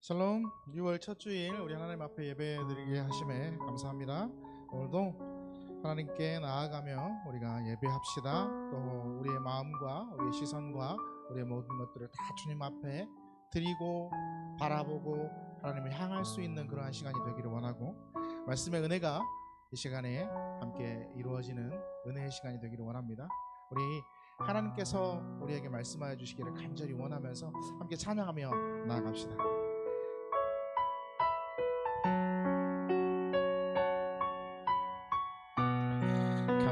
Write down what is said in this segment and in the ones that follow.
샬롬. 6월 첫 주일 우리 하나님 앞에 예배드리게 하심에 감사합니다. 오늘도 하나님께 나아가며 우리가 예배합시다. 또 우리의 마음과 우리의 시선과 우리의 모든 것들을 다 주님 앞에 드리고 바라보고 하나님을 향할 수 있는 그러한 시간이 되기를 원하고, 말씀의 은혜가 이 시간에 함께 이루어지는 은혜의 시간이 되기를 원합니다. 우리 하나님께서 우리에게 말씀하여 주시기를 간절히 원하면서 함께 찬양하며 나아갑시다.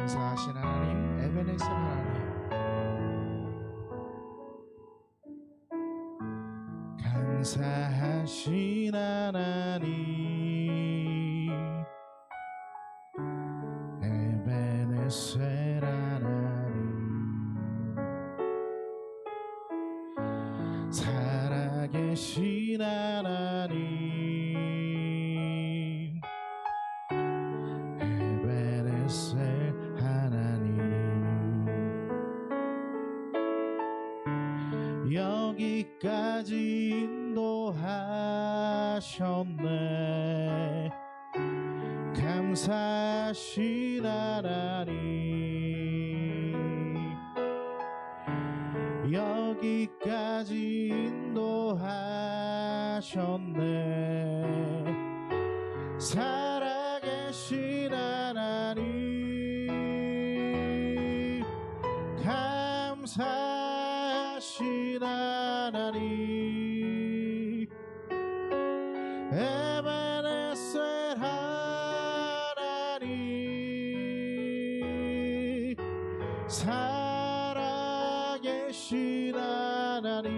감사하신 하나님, 에베네셀 하나님, 감사하신 하나님, 에베네셀 하나님, 살아계신 하나님, 에베네셀 하나님, 여기까지 인도하셨네. 감사하신 하나님, 여기까지 인도하셨네. 살아계신 하나님, 감사하신 하나님, 에베네셀 하나님, 살아계신 하나님,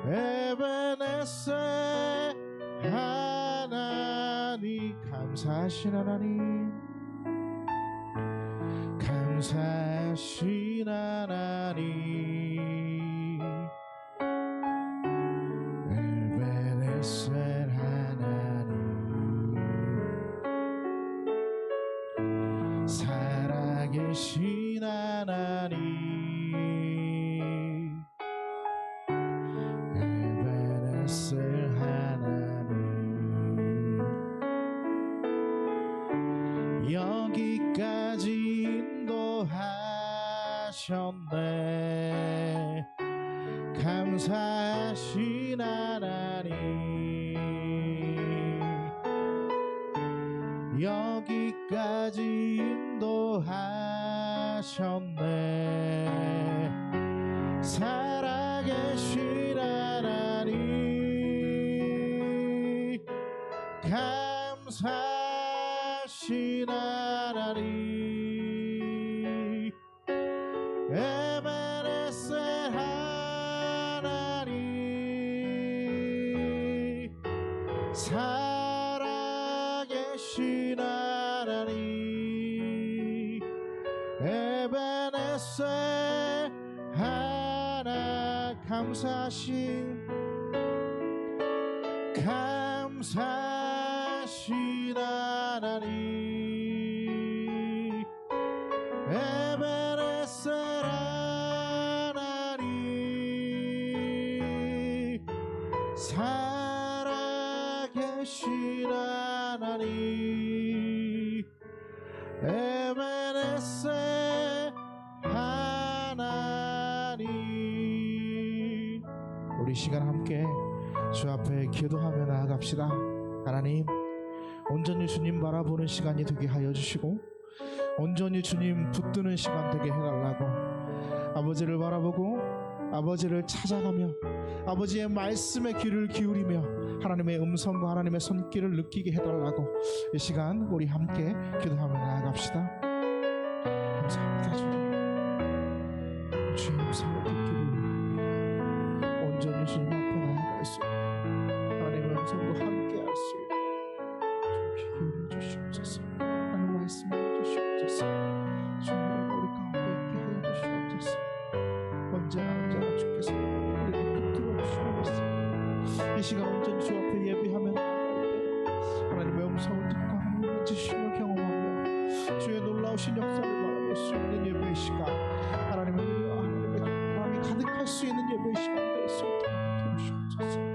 에베네셀 하나님, 감사하신 하나님, 감사하신 하나님, 에베네셀 하나님, 살아계신 하나님, 에베네셀 하나님, 여기까지 인도하셨네. 감사하신 하나님, 여기까지 인도하셨네. 살아계신 하나님, 감사하신 하나님, 에베네셀 하나님, 살아계신 하나님, 에베네셀 하나, 감사하신 하나님, 에베네셀 하나님, 살아계신 하나님, 에베네셀 하나님. 우리 시간 함께 주 앞에 기도하며 나아갑시다. 하나님, 온전히 주님 바라보는 시간이 되게 하여 주시고, 온전히 주님 붙드는 시간 되게 해달라고, 아버지를 바라보고 아버지를 찾아가며 아버지의 말씀에 귀를 기울이며 하나님의 음성과 하나님의 손길을 느끼게 해달라고 이 시간 우리 함께 기도하며 나아갑시다. 감사합니다. 주님, 주의 음성을 듣기를 온전히 주님 앞에 나아갈 수 있는 하나님의 음성과 함께 할 수 있는 귀 기울여 주시옵소서. 하나님 말씀해 주시옵소서. 주님 우리 가운데 있게 하여 주시옵소서. 언제나 주께서 우리를 붙들어 주시옵소서. 이 시간 온전히 주 앞에 예배하며 나아갈 때 하나님의 음성을 듣고 하나님의 지심을 경험하며 주의 놀라우신 역사를 바라볼 수 있는 예배의 시간, 하나님의 은혜와 하나님의 마음이 가득할 수 있는 예배의 시간 될 수 있도록 도와주시옵소서.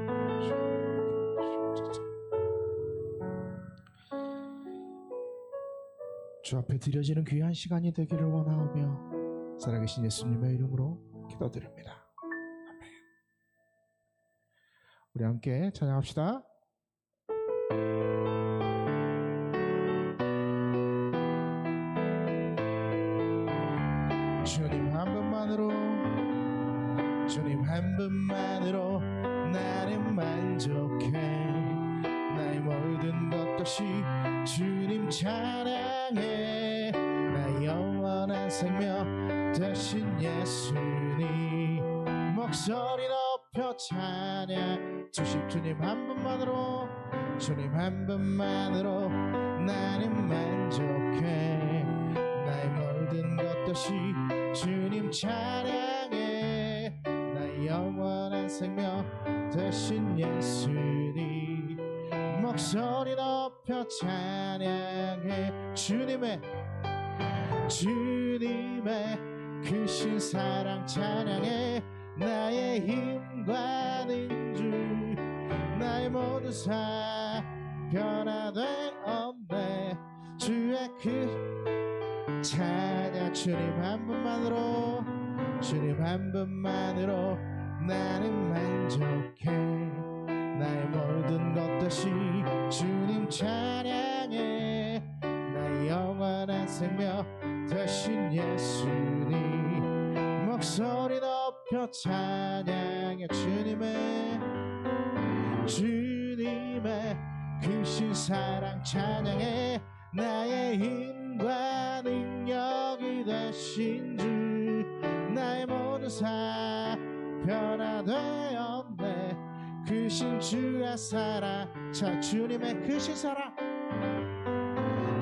주 앞에 드려지는 귀한 시간이 되기를 원하오며 살아계신 예수님의 이름으로 기도드립니다. 아멘. 우리 함께 찬양합시다. 주님 한 분만으로, 주님 한 분만으로 나는 만족해. 나의 모든 것 없이 주님 찬양해. 나의 영원한 생명 되신 예수님 목소리 높여 찬양. 주님 한 분만으로, 주님 한 분만으로 나는 만족해. 나의 모든 것 없이 주님 찬양해. 나의 영원한 생명 되신 예수님 목소리 높여 찬양해. 주님의 크신 사랑 찬양해. 나의 힘과 능주 나의 모든 삶 변화돼 없네. 주의 그 찬양. 주님 한 분만으로, 주님 한 분만으로 나는 만족해. 나의 모든 것 없이 주님 찬양해. 나의 영원한 생명 되신 예수님 목소리 높여 찬양해. 주님의 크신 사랑 찬양해. 나의 힘과 능력이 되신 주 나의 모든 삶 변화되었네. 크신 주의 사랑. 자, 주님의 크신 사랑,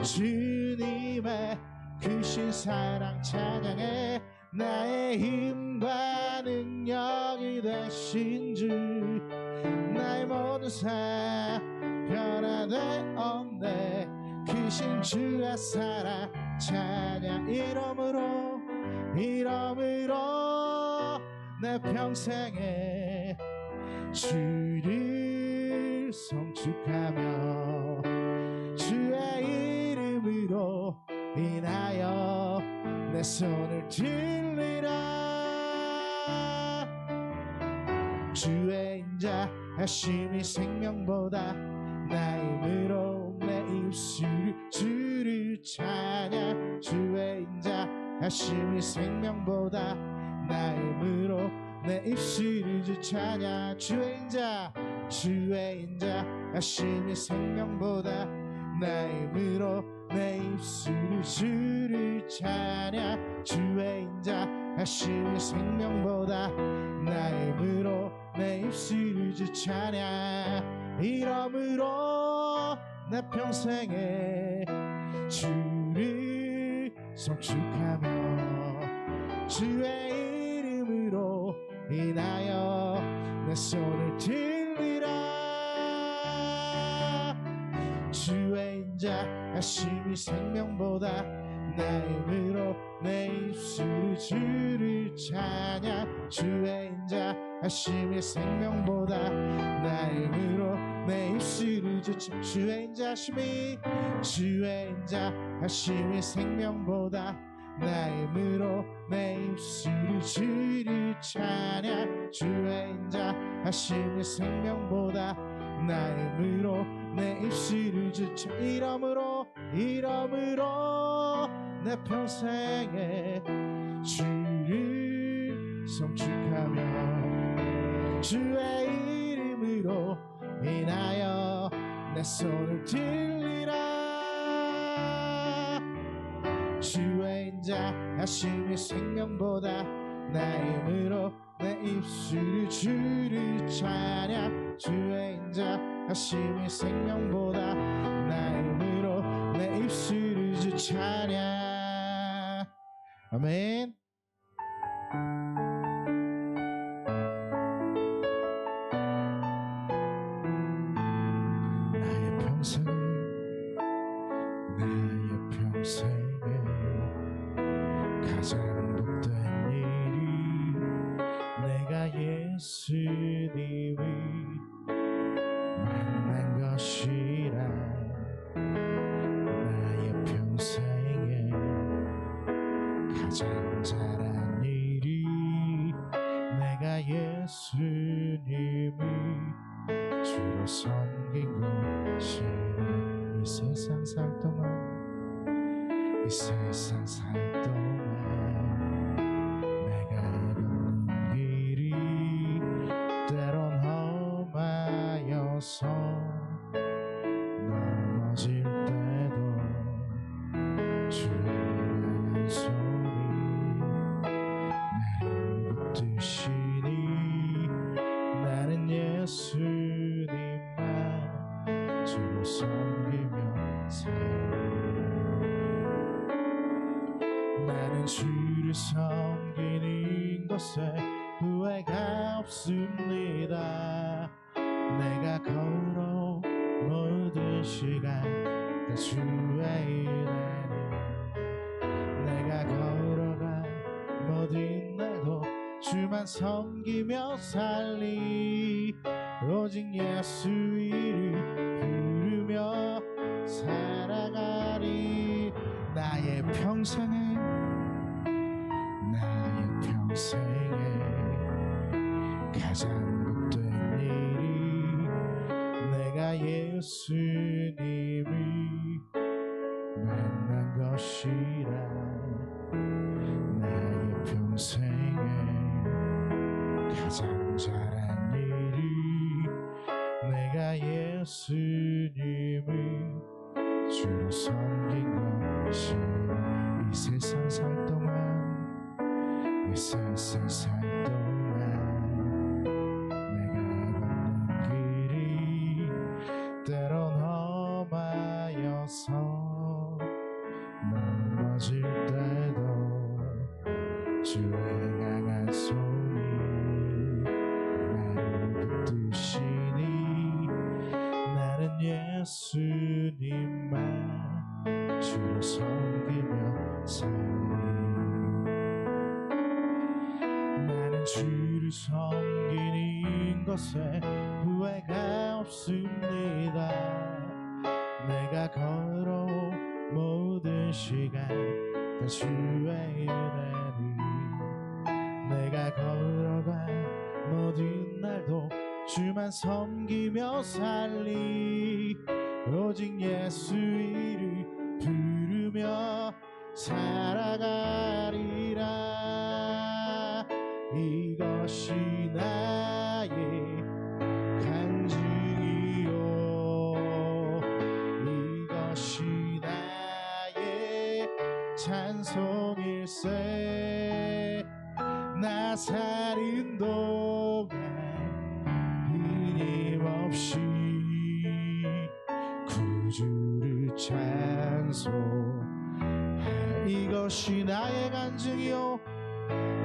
주님의 크신 사랑 찬양해. 나의 힘과 능력이 되신 주 나의 모든 삶 변화되었네. 크신 주의 사랑 찬양. 이름으로 내 평생에 주를 성축하며 주의 이름으로 인하여 내 손을 들리라. 주의 인자 하심이 생명보다 나의 힘으로 내 입술을 주를 찬양. 주의 인자 하심이 생명보다 나의 힘으로 내 입술을 주 찬양. 주의 인자 하심이 생명보다 나의 힘으로 내 입술을 주를 찬양. 주의 인자 하심이 생명보다 나의 힘으로 내 입술을 주 찬양. 이름으로 내 평생에 주를 성축하며 주의 이름으로 인하여 내 손을 들리라. 주의 인자 하심이 생명보다 나의 힘으로 내 입술을 주를 찬양. 주의 인자 하심이 생명보다 나의 힘으로 내 입술을 주의 인자 하심이 생명보다 나의 힘으로 내 입술을 주를 찬양. 주의 인자 하심이 생명보다 나의 힘으로 내 입술을 이름으로 내 평생에 주를 성축하며 주의 이름으로 인하여 내 손을 들리라. 주의 인자 하심이 생명보다 나의 힘으로 내 입술을 주를 찬양. 주의 인자 하심이 생명보다 나의 힘으로 내 입술을 주 찬양. 아멘. 나의 평생에 가장 복된 일이 내가 예수님을 만난 것이라. 나의 평생에 예수님이 주로 섬긴 것이 이 세상 살 동안 이 세상 살 동안 내가 걷는 길이 때론 험하여서 넘어질 때도 주의 강한 손이 나를 붙드시니 나는 예수님만 주로 섬기며 나는 주를 섬기는 것에 후회가 없습니다. 내가 걸어 모든 시간 다 주의 은혜니 내가 걸어간 모든 날도 주만 섬기며 살리 오직 예수 이름 부르며 살아가리 나의 평생에 가장 복된 일이 내가 예수님을 만난 것이라 나의 평생에 가장 잘한 일이 내가 예수님을 주로 섬긴 것이 이 세상 살 동안 이 세상 살 동안 내가 걷는 길이 때론 험하여서 넘어질 때도 주의 강한 손이 나를 붙드시니 나는 예수님만 주로 섬기며 살리 나는 주를 섬기는 것에 후회가 없습니다. 내가 걸어온 모든 시간 다 주의 은혜니 내가 걸어간 모든 날도 주만 섬기며 살리 오직 예수 이름 부르며 살아가리라 이것이 나의 간증이요 이것이 나의 찬송일세 나 사는 동안 끊임없이 구주를 찬송 이것이 나의 간증이요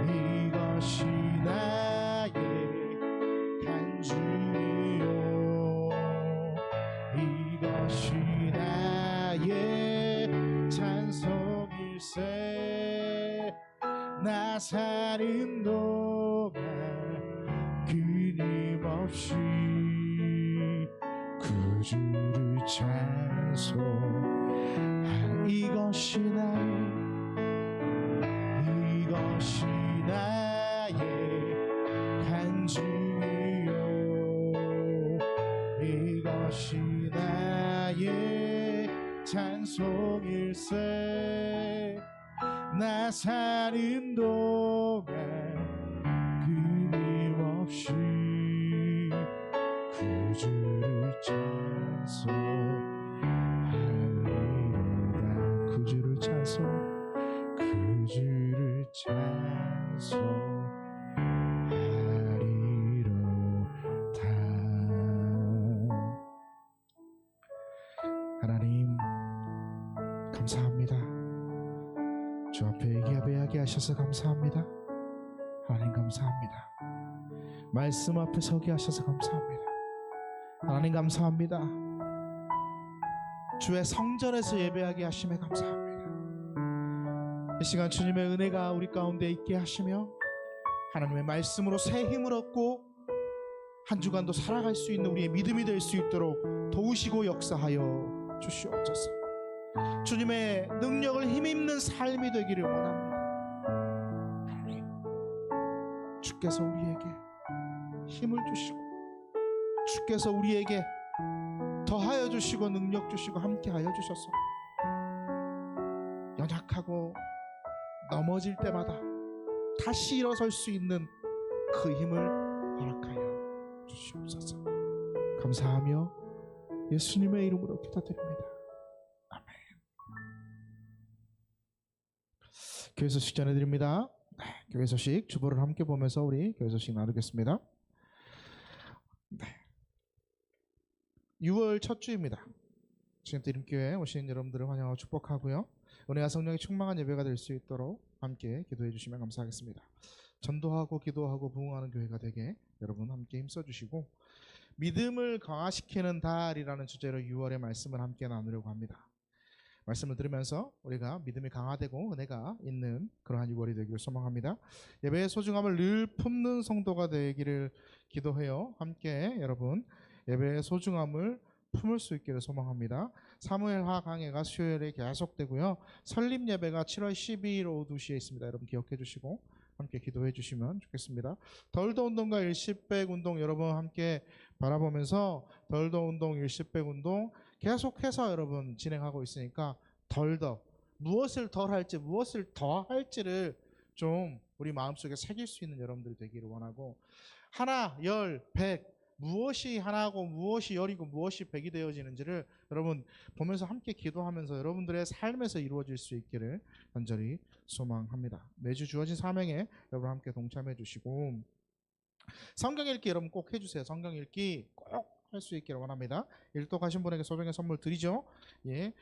이것이 나의 간증이요 이것이 나의 찬송일세 나 사는 동안 끊임없이 구주를 찬송 이것이 나의 간증이요 이것이 나의 찬송일세 나 사는 동안 끊임없이 구주를 찬송하리로다 구주를 찬송하리로다 하나님 감사합니다. 주 앞에 예배하게 하셔서 감사합니다. 하나님 감사합니다. 말씀 앞에 서게 하셔서 감사합니다. 하나님 감사합니다. 주의 성전에서 예배하게 하심에 감사합니다. 이 시간 주님의 은혜가 우리 가운데 있게 하시며 하나님의 말씀으로 새 힘을 얻고 한 주간도 살아갈 수 있는 우리의 믿음이 될 수 있도록 도우시고 역사하여 주시옵소서. 주님의 능력을 힘입는 삶이 되기를 원합니다. 하나님, 주께서 우리에게 힘을 주시고 주께서 우리에게 더하여 주시고 능력 주시고 함께하여 주셔서 연약하고 넘어질 때마다 다시 일어설 수 있는 그 힘을 허락하여 주시옵소서. 감사하며 예수님의 이름으로 기도드립니다. 아멘. 교회 소식 전해드립니다. 교회 소식 주보를 함께 보면서 우리 교회 소식 나누겠습니다. 6월 첫 주입니다. 지금 이름교회 오신 여러분들을 환영하고 축복하고요. 은혜와 성령이 충만한 예배가 될 수 있도록 함께 기도해 주시면 감사하겠습니다. 전도하고 기도하고 부흥하는 교회가 되게 여러분 함께 힘써주시고, 믿음을 강화시키는 달이라는 주제로 6월의 말씀을 함께 나누려고 합니다. 말씀을 들으면서 우리가 믿음이 강화되고 은혜가 있는 그러한 6월이 되기를 소망합니다. 예배의 소중함을 늘 품는 성도가 되기를 기도해요. 함께 여러분 예배의 소중함을 품을 수 있기를 소망합니다. 사무엘하 강해가 수요일에 계속되고요. 설립 예배가 7월 12일 오후 2시에 있습니다. 여러분 기억해 주시고 함께 기도해 주시면 좋겠습니다. 덜더 운동과 일시백 운동 여러분 함께 바라보면서 덜더 운동, 일시백 운동 계속해서 여러분 진행하고 있으니까 덜더 무엇을 덜 할지 무엇을 더 할지를 좀 우리 마음속에 새길 수 있는 여러분들이 되기를 원하고, 하나, 열, 백 무엇이 하나고 무엇이 열이고 무엇이 백이 되어지는지를 여러분 보면서 함께 기도하면서 여러분들의 삶에서 이루어질 수 있기를 간절히 소망합니다. 매주 주어진 사명에 여러분 함께 동참해 주시고, 성경 읽기 여러분 꼭 해주세요. 성경 읽기 꼭 할 수 있기를 원합니다. 일독하신 분에게 소정의 선물 드리죠. 예,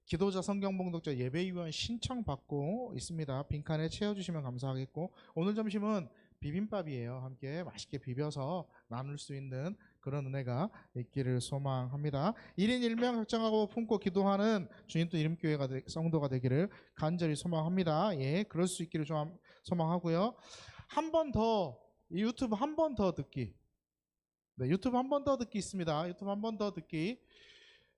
기도자, 성경 봉독자, 예배위원 신청 받고 있습니다. 빈칸에 채워주시면 감사하겠고, 오늘 점심은 비빔밥이에요. 함께 맛있게 비벼서 나눌 수 있는 그런 은혜가 있기를 소망합니다. 1인 1명 작정하고 품고 기도하는 주님 또 이름교회가 성도가 되기를 간절히 소망합니다. 예, 그럴 수 있기를 좀 소망하고요. 한 번 더 유튜브 한 번 더 듣기. 네, 유튜브 한 번 더 듣기 있습니다. 유튜브 한 번 더 듣기.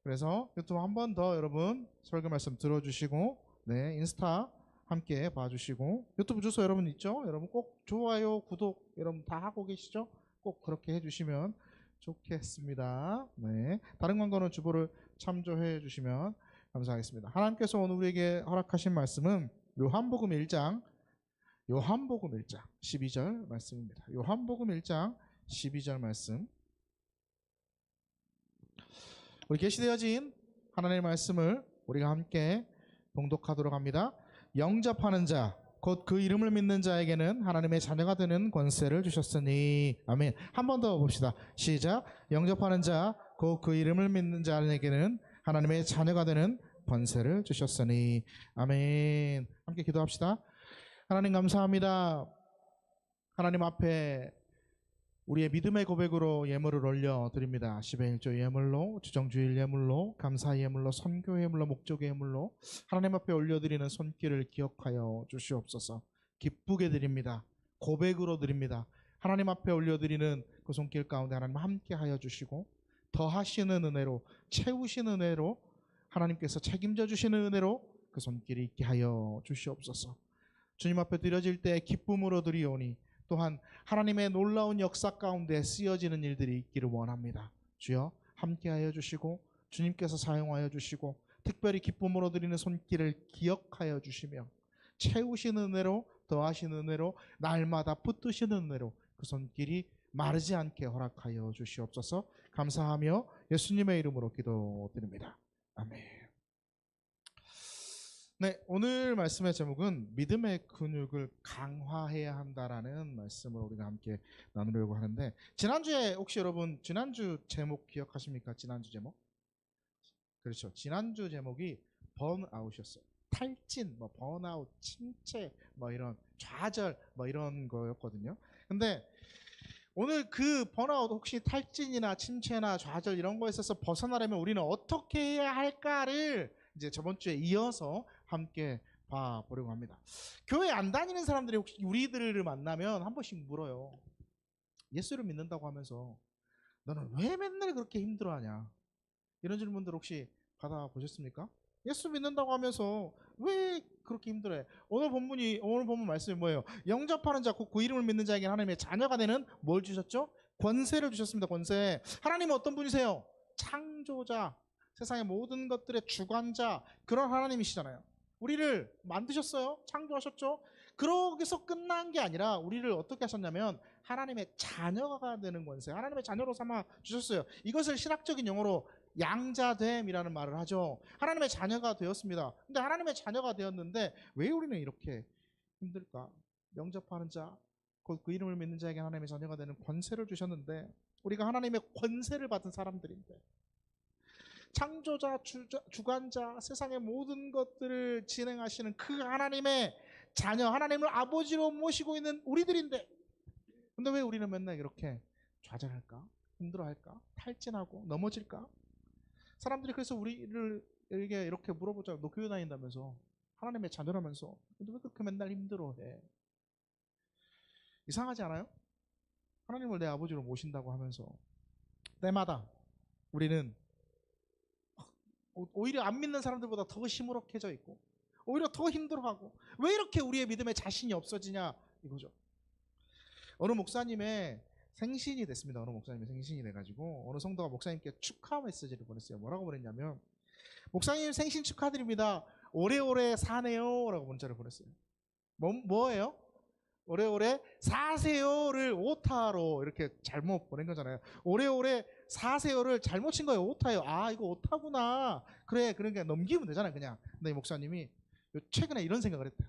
그래서 유튜브 한 번 더 여러분 설교 말씀 들어주시고, 네, 인스타 함께 봐주시고, 유튜브 주소 여러분 있죠? 여러분 꼭 좋아요, 구독 여러분 다 하고 계시죠? 꼭 그렇게 해주시면 좋겠습니다. 네, 다른 광고는 주보를 참조해 주시면 감사하겠습니다. 하나님께서 오늘 우리에게 허락하신 말씀은 요한복음 1장 12절 말씀입니다. 요한복음 1장 12절 말씀. 우리 계시되어진 하나님의 말씀을 우리가 함께 봉독하도록 합니다. 영접하는 자, 곧 그 이름을 믿는 자에게는 하나님의 자녀가 되는 권세를 주셨으니. 아멘. 한 번 더 봅시다. 시작. 영접하는 자, 곧 그 이름을 믿는 자에게는 하나님의 자녀가 되는 권세를 주셨으니. 아멘. 함께 기도합시다. 하나님 감사합니다. 하나님 앞에 우리의 믿음의 고백으로 예물을 올려드립니다. 10의 1조 예물로, 주정주일 예물로, 감사 예물로, 선교 예물로, 목적 예물로 하나님 앞에 올려드리는 손길을 기억하여 주시옵소서. 기쁘게 드립니다. 고백으로 드립니다. 하나님 앞에 올려드리는 그 손길 가운데 하나님 함께하여 주시고, 더하시는 은혜로, 채우시는 은혜로, 하나님께서 책임져 주시는 은혜로 그 손길이 있게 하여 주시옵소서. 주님 앞에 드려질 때 기쁨으로 드리오니 또한 하나님의 놀라운 역사 가운데 쓰여지는 일들이 있기를 원합니다. 주여 함께하여 주시고 주님께서 사용하여 주시고 특별히 기쁨으로 드리는 손길을 기억하여 주시며 채우시는 은혜로, 더하시는 은혜로, 날마다 붙드시는 은혜로 그 손길이 마르지 않게 허락하여 주시옵소서. 감사하며 예수님의 이름으로 기도드립니다. 아멘. 네, 오늘 말씀의 제목은 믿음의 근육을 강화해야 한다라는 말씀을 우리가 함께 나누려고 하는데, 지난주에 혹시 여러분 지난주 제목 기억하십니까? 지난주 제목? 그렇죠. 지난주 제목이 번아웃이었어요. 탈진, 뭐 번아웃, 침체, 뭐 이런 좌절, 뭐 이런 거였거든요. 근데 오늘 그 번아웃, 혹시 탈진이나 침체나 좌절 이런 거에 있어서 벗어나려면 우리는 어떻게 해야 할까를 이제 저번 주에 이어서 함께 봐보려고 합니다. 교회 안 다니는 사람들이 혹시 우리들을 만나면 한 번씩 물어요. 예수를 믿는다고 하면서 너는 왜 맨날 그렇게 힘들어하냐? 이런 질문들 혹시 받아보셨습니까? 예수 믿는다고 하면서 왜 그렇게 힘들어해? 오늘 본문 말씀이 뭐예요? 영접하는 자, 곧 그 이름을 믿는 자에게 하나님의 자녀가 되는 뭘 주셨죠? 권세를 주셨습니다. 권세. 하나님은 어떤 분이세요? 창조자, 세상의 모든 것들의 주관자, 그런 하나님이시잖아요. 우리를 만드셨어요. 창조하셨죠. 그러기서 끝난 게 아니라 우리를 어떻게 하셨냐면 하나님의 자녀가 되는 권세, 하나님의 자녀로 삼아 주셨어요. 이것을 신학적인 용어로 양자됨이라는 말을 하죠. 하나님의 자녀가 되었습니다. 근데 하나님의 자녀가 되었는데 왜 우리는 이렇게 힘들까? 영접하는 자, 곧 그 이름을 믿는 자에게 하나님의 자녀가 되는 권세를 주셨는데 우리가 하나님의 권세를 받은 사람들인데, 창조자, 주관자, 세상의 모든 것들을 진행하시는 그 하나님의 자녀, 하나님을 아버지로 모시고 있는 우리들인데, 근데 왜 우리는 맨날 이렇게 좌절할까? 힘들어할까? 탈진하고 넘어질까? 사람들이 그래서 우리를 이렇게 물어보자. 너 교회 다닌다면서, 하나님의 자녀라면서, 근데 왜 그렇게 맨날 힘들어해? 이상하지 않아요? 하나님을 내 아버지로 모신다고 하면서 때마다 우리는 오히려 안 믿는 사람들보다 더 시무룩해져 있고 오히려 더 힘들어하고, 왜 이렇게 우리의 믿음에 자신이 없어지냐 이거죠. 어느 목사님의 생신이 됐습니다. 어느 목사님의 생신이 돼가지고 어느 성도가 목사님께 축하 메시지를 보냈어요. 뭐라고 보냈냐면, 목사님 생신 축하드립니다. 오래오래 사네요 라고 문자를 보냈어요. 뭐예요? 오래오래 사세요를 오타로 이렇게 잘못 보낸 거잖아요. 오래오래 사세요를 잘못 친 거예요. 오타요. 아, 이거 오타구나. 그래, 그러니까 넘기면 되잖아요, 그냥. 근데 이 목사님이 최근에 이런 생각을 했대요.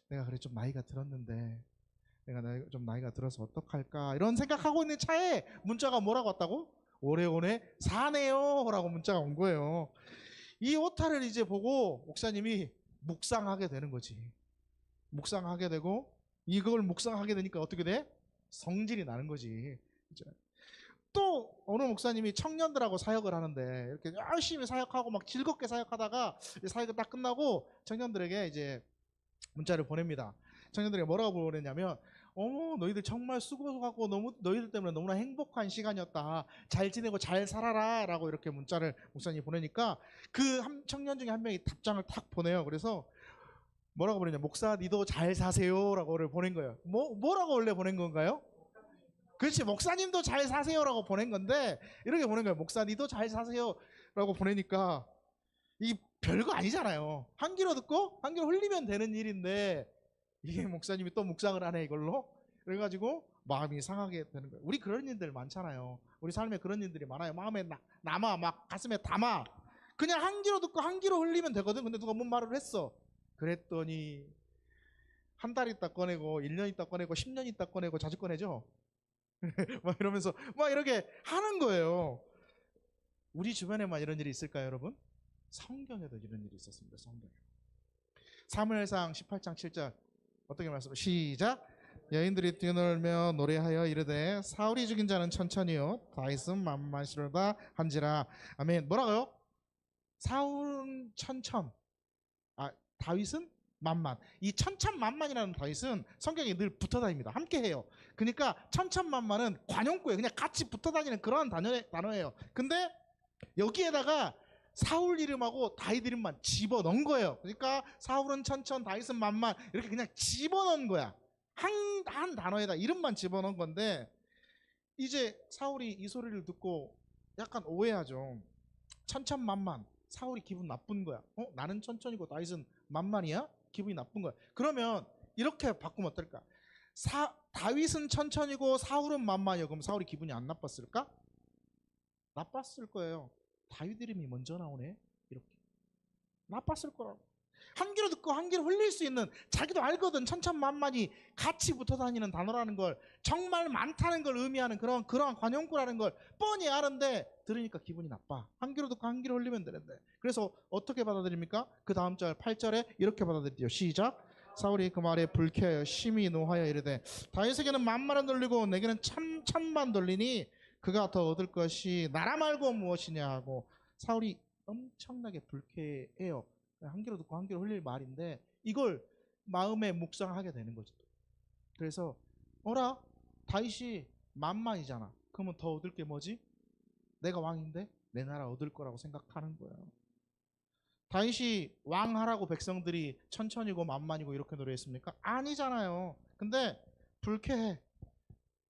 내가 그래 좀 나이가 들었는데, 내가 좀 나이가 들어서 어떡할까 이런 생각하고 있는 차에 문자가 뭐라고 왔다고? 오래오래 사네요 라고 문자가 온 거예요. 이 오타를 이제 보고 목사님이 묵상하게 되는 거지. 묵상하게 되고, 이걸 묵상하게 되니까 어떻게 돼? 성질이 나는 거지. 또 어느 목사님이 청년들하고 사역을 하는데 이렇게 열심히 사역하고 막 즐겁게 사역하다가 사역이 딱 끝나고 청년들에게 이제 문자를 보냅니다. 청년들에게 뭐라고 보냈냐면, 어머, 너희들 정말 수고하고 너희들 때문에 너무나 행복한 시간이었다. 잘 지내고 잘 살아라 라고 이렇게 문자를 목사님이 보내니까 그 청년 중에 한 명이 답장을 탁 보내요. 그래서 뭐라고 보냈냐, 목사 니도 잘 사세요 라고를 보낸 거예요. 뭐라고 원래 보낸 건가요? 그렇지, 목사님도 잘 사세요 라고 보낸 건데 이렇게 보낸 거예요. 목사 니도 잘 사세요 라고 보내니까 이 별거 아니잖아요. 한 귀로 듣고 한 귀로 흘리면 되는 일인데 이게 목사님이 또 묵상을 하네 이걸로. 그래가지고 마음이 상하게 되는 거예요. 우리 그런 일들 많잖아요. 우리 삶에 그런 일들이 많아요. 마음에 남아, 막 가슴에 담아. 그냥 한 귀로 듣고 한 귀로 흘리면 되거든. 근데 누가 뭔 말을 했어. 그랬더니 한 달 있다 꺼내고 1년 있다 꺼내고 10년 있다 꺼내고 자주 꺼내죠. 막 이러면서 막 이렇게 하는 거예요. 우리 주변에만 이런 일이 있을까요, 여러분? 성경에도 이런 일이 있었습니다. 성경에. 사무엘상 18장 7절 어떻게 말씀을 시작. 여인들이 뛰놀며 노래하여 이르되 사울이 죽인 자는 천천히요 다윗은 만만시로다 한지라. 아멘. 뭐라고요? 사울은 천천, 다윗은 만만. 이 천천만만이라는 다윗은 성경에 늘 붙어다닙니다. 함께해요. 그러니까 천천만만은 관용구예요. 그냥 같이 붙어다니는 그런 단어예요. 근데 여기에다가 사울 이름하고 다윗 이름만 집어넣은 거예요. 그러니까 사울은 천천, 다윗은 만만 이렇게 그냥 집어넣은 거야. 한 단어에다 이름만 집어넣은 건데, 이제 사울이 이 소리를 듣고 약간 오해하죠. 천천만만, 사울이 기분 나쁜 거야. 나는 천천이고 다윗은 만만이야? 기분이 나쁜 거야. 그러면 이렇게 바꾸면 어떨까? 다윗은 천천이고 사울은 만만이요. 그럼 사울이 기분이 안 나빴을까? 나빴을 거예요. 다윗 이름이 먼저 나오네. 이렇게 나빴을 거라고. 한 귀로 듣고 한 귀로 흘릴 수 있는, 자기도 알거든 천천만만이 같이 붙어 다니는 단어라는 걸, 정말 많다는 걸 의미하는 그러한 관용구라는 걸 뻔히 아는데 들으니까 기분이 나빠. 한 귀로 듣고 한 귀로 흘리면 되는데. 그래서 어떻게 받아들입니까? 그 다음 절 8절에 이렇게 받아들이요. 시작. 사울이 그 말에 불쾌하여 심히 노하여 이르되 다윗에게는 만만을 돌리고 내게는 천만 돌리니 그가 더 얻을 것이 나라 말고 무엇이냐 하고, 사울이 엄청나게 불쾌해요. 한 귀로 듣고 한 귀로 흘릴 말인데 이걸 마음에 묵상하게 되는 거죠. 그래서 어라, 다윗이 만만이잖아. 그러면 더 얻을 게 뭐지? 내가 왕인데 내 나라 얻을 거라고 생각하는 거예요. 다윗이 왕하라고 백성들이 천천히고 만만이고 이렇게 노래했습니까? 아니잖아요. 근데 불쾌해.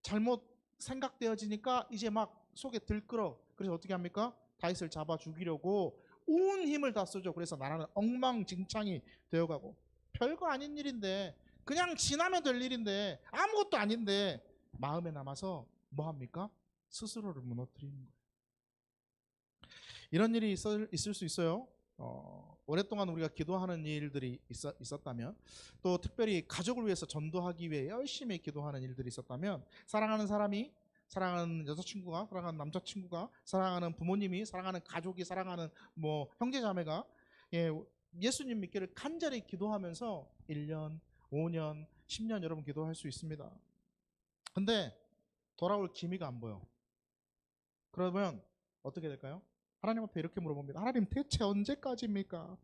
잘못 생각되어지니까 이제 막 속에 들끓어. 그래서 어떻게 합니까? 다윗을 잡아 죽이려고 온 힘을 다 쓰죠. 그래서 나라는 엉망진창이 되어가고, 별거 아닌 일인데, 그냥 지나면 될 일인데, 아무것도 아닌데 마음에 남아서 뭐 합니까? 스스로를 무너뜨리는 거예요. 이런 일이 있을 수 있어요. 오랫동안 우리가 기도하는 일들이 있었다면, 또 특별히 가족을 위해서 전도하기 위해 열심히 기도하는 일들이 있었다면, 사랑하는 사람이, 사랑하는 여자친구가, 사랑하는 남자친구가, 사랑하는 부모님이, 사랑하는 가족이, 사랑하는 뭐 형제자매가 예수님 믿기를 간절히 기도하면서 1년, 5년, 10년 여러분 기도할 수 있습니다. 근데 돌아올 기미가 안 보여. 그러면 어떻게 될까요? 하나님 앞에 이렇게 물어봅니다. 하나님, 대체 언제까지입니까?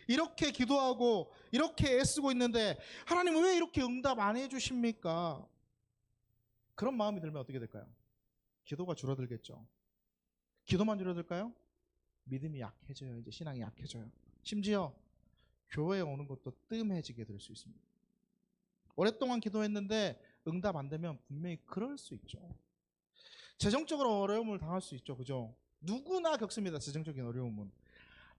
이렇게 기도하고 이렇게 애쓰고 있는데 하나님은 왜 이렇게 응답 안 해주십니까? 그런 마음이 들면 어떻게 될까요? 기도가 줄어들겠죠. 기도만 줄어들까요? 믿음이 약해져요. 이제 신앙이 약해져요. 심지어 교회에 오는 것도 뜸해지게 될 수 있습니다. 오랫동안 기도했는데 응답 안 되면 분명히 그럴 수 있죠. 재정적으로 어려움을 당할 수 있죠. 그죠? 누구나 겪습니다. 재정적인 어려움은.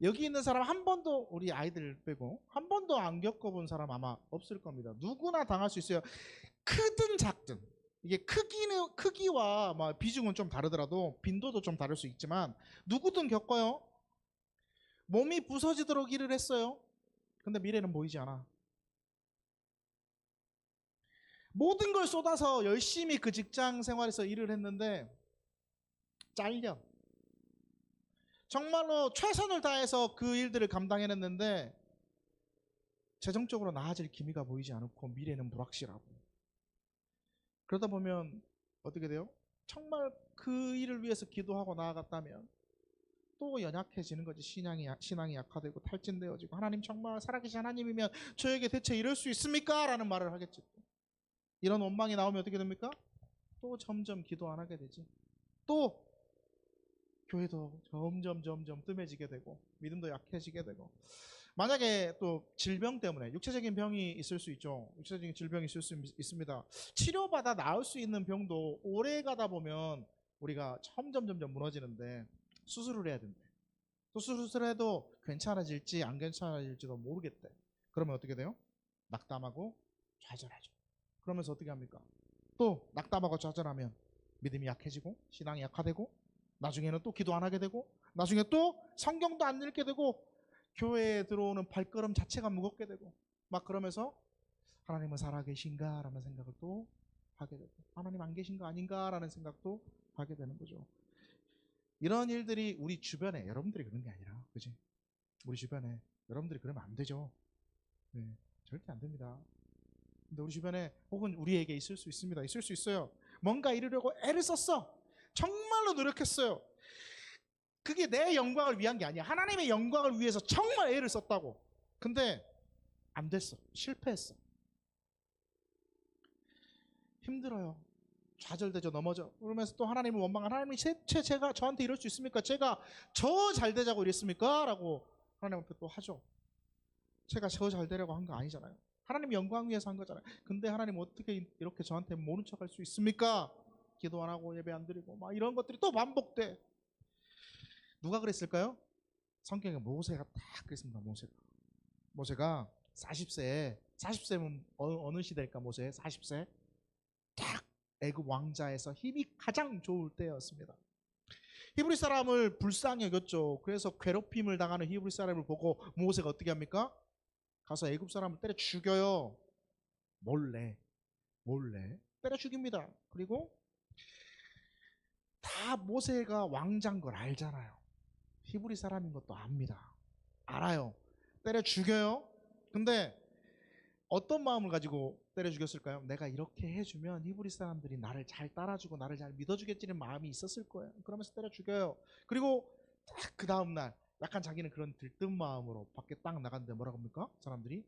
여기 있는 사람 한 번도, 우리 아이들 빼고 한 번도 안 겪어본 사람 아마 없을 겁니다. 누구나 당할 수 있어요. 크든 작든. 이게 크기와 비중은 좀 다르더라도 빈도도 좀 다를 수 있지만 누구든 겪어요. 몸이 부서지도록 일을 했어요. 근데 미래는 보이지 않아. 모든 걸 쏟아서 열심히 그 직장 생활에서 일을 했는데 잘려. 정말로 최선을 다해서 그 일들을 감당해냈는데 재정적으로 나아질 기미가 보이지 않고 미래는 불확실하고, 그러다 보면 어떻게 돼요? 정말 그 일을 위해서 기도하고 나아갔다면 또 연약해지는 거지. 신앙이 약화되고 탈진되어지고, 하나님 정말 살아계신 하나님이면 저에게 대체 이럴 수 있습니까? 라는 말을 하겠지. 이런 원망이 나오면 어떻게 됩니까? 또 점점 기도 안 하게 되지. 또 교회도 점점 뜸해지게 되고 믿음도 약해지게 되고, 만약에 또 질병 때문에 육체적인 병이 있을 수 있죠. 육체적인 질병이 있을 수 있습니다. 치료받아 나을 수 있는 병도 오래 가다 보면 우리가 점점 무너지는데 수술을 해야 된대. 또 수술해도 괜찮아질지 안 괜찮아질지도 모르겠대. 그러면 어떻게 돼요? 낙담하고 좌절하죠. 그러면서 어떻게 합니까? 또 낙담하고 좌절하면 믿음이 약해지고 신앙이 약화되고, 나중에는 또 기도 안 하게 되고, 나중에 또 성경도 안 읽게 되고, 교회에 들어오는 발걸음 자체가 무겁게 되고, 막 그러면서 하나님은 살아계신가? 라는 생각을 또 하게 되고, 하나님 안 계신 거 아닌가? 라는 생각도 하게 되는 거죠. 이런 일들이 우리 주변에, 여러분들이 그런 게 아니라, 그지? 우리 주변에 여러분들이 그러면 안 되죠. 네, 절대 안 됩니다. 근데 우리 주변에 혹은 우리에게 있을 수 있습니다. 있을 수 있어요. 뭔가 이루려고 애를 썼어. 정말로 노력했어요. 그게 내 영광을 위한 게 아니야. 하나님의 영광을 위해서 정말 애를 썼다고. 근데 안 됐어. 실패했어. 힘들어요. 좌절되죠. 넘어져. 그러면서 또 하나님을 원망한, 하나님이 제가 저한테 이럴 수 있습니까? 제가 저 잘 되자고 이랬습니까? 라고 하나님 앞에 또 하죠. 제가 저 잘 되려고 한 거 아니잖아요. 하나님 영광 위해서 한 거잖아요. 근데 하나님 어떻게 이렇게 저한테 모른 척 할 수 있습니까? 기도 안 하고 예배 안 드리고 막 이런 것들이 또 반복돼. 누가 그랬을까요? 성경에 모세가 딱 그랬습니다. 모세가 40세면 어느 시대일까? 모세 40세 딱 애굽 왕자에서 힘이 가장 좋을 때였습니다. 히브리 사람을 불쌍히 여겼죠. 그래서 괴롭힘을 당하는 히브리 사람을 보고 모세가 어떻게 합니까? 가서 애굽 사람을 때려 죽여요. 몰래 때려 죽입니다. 그리고 다 모세가 왕자인 걸 알잖아요. 히브리 사람인 것도 압니다. 알아요. 때려 죽여요. 근데 어떤 마음을 가지고 때려 죽였을까요? 내가 이렇게 해주면 히브리 사람들이 나를 잘 따라주고 나를 잘 믿어주겠지는 마음이 있었을 거예요. 그러면서 때려 죽여요. 그리고 딱 그 다음날 약간 자기는 그런 들뜬 마음으로 밖에 딱 나갔는데 뭐라고 합니까? 사람들이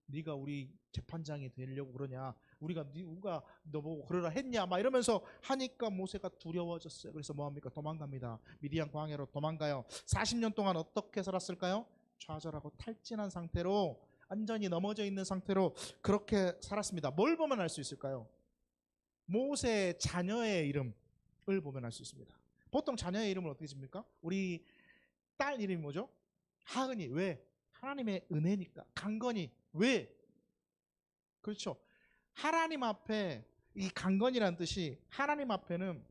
네가 우리 재판장이 되려고 그러냐, 누가 너보고 그러라 했냐 막 이러면서 하니까 모세가 두려워졌어요. 그래서 뭐합니까? 도망갑니다. 미디안 광야로 도망가요. 40년 동안 어떻게 살았을까요? 좌절하고 탈진한 상태로, 완전히 넘어져 있는 상태로 그렇게 살았습니다. 뭘 보면 알 수 있을까요? 모세 자녀의 이름을 보면 알 수 있습니다. 보통 자녀의 이름을 어떻게 집니까? 우리 딸 이름이 뭐죠? 하은이. 왜? 하나님의 은혜니까. 강건이. 왜? 그렇죠. 하나님 앞에 이 강건이라는 뜻이 하나님 앞에는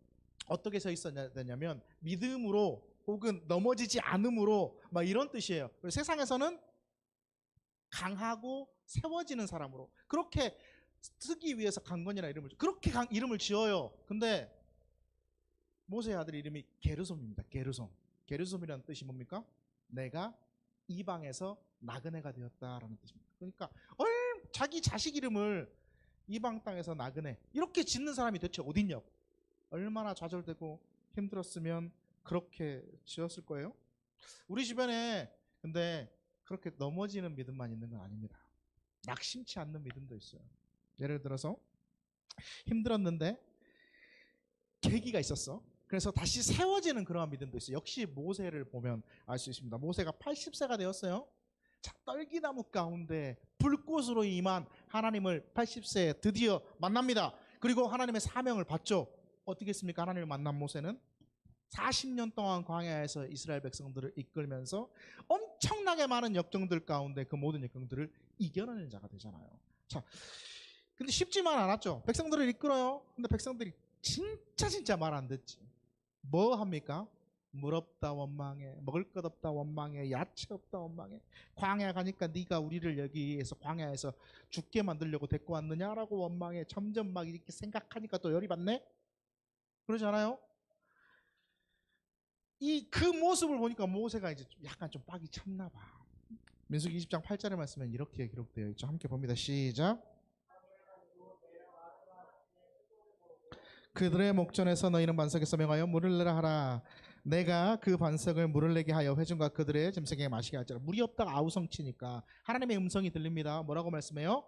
어떻게 서 있었냐면 믿음으로 혹은 넘어지지 않음으로 막 이런 뜻이에요. 그리고 세상에서는 강하고 세워지는 사람으로 그렇게 쓰기 위해서 강건이라는 이름을 그렇게 이름을 지어요. 근데 모세의 아들 이름이 게르솜입니다. 게르솜. 게르솜이라는 뜻이 뭡니까? 내가 이방에서 나그네가 되었다라는 뜻입니다. 그러니까 자기 자식 이름을 이방 땅에서 나그네 이렇게 짓는 사람이 대체 어딨냐고. 얼마나 좌절되고 힘들었으면 그렇게 지었을 거예요. 우리 주변에 근데 그렇게 넘어지는 믿음만 있는 건 아닙니다. 낙심치 않는 믿음도 있어요. 예를 들어서 힘들었는데 계기가 있었어. 그래서 다시 세워지는 그러한 믿음도 있어요. 역시 모세를 보면 알 수 있습니다. 모세가 80세가 되었어요. 자, 떨기나무 가운데 불꽃으로 임한 하나님을 80세에 드디어 만납니다. 그리고 하나님의 사명을 받죠. 어떻게 했습니까? 하나님을 만난 모세는 40년 동안 광야에서 이스라엘 백성들을 이끌면서 엄청나게 많은 역경들 가운데 그 모든 역경들을 이겨내는 자가 되잖아요. 자, 근데 쉽지만 않았죠. 백성들을 이끌어요. 근데 백성들이 진짜 말 안 듣지. 뭐 합니까? 물 없다 원망해, 먹을 것 없다 원망해, 야채 없다 원망해. 광야 가니까 네가 우리를 여기에서 광야에서 죽게 만들려고 데리고 왔느냐라고 원망해. 점점 막 이렇게 생각하니까 또 열이 받네. 그러지 않아요? 그 모습을 보니까 모세가 이제 약간 좀 빡이 찼나 봐. 민수기 20장 8절의 말씀은 이렇게 기록되어 있죠. 함께 봅니다. 시작. 그들의 목전에서 너희는 반석에서 명하여 물을 내라 하라. 내가 그 반석을 물을 내게 하여 회중과 그들의 짐승에게 마시게 할지라. 물이 없다가 아우성치니까 하나님의 음성이 들립니다. 뭐라고 말씀해요?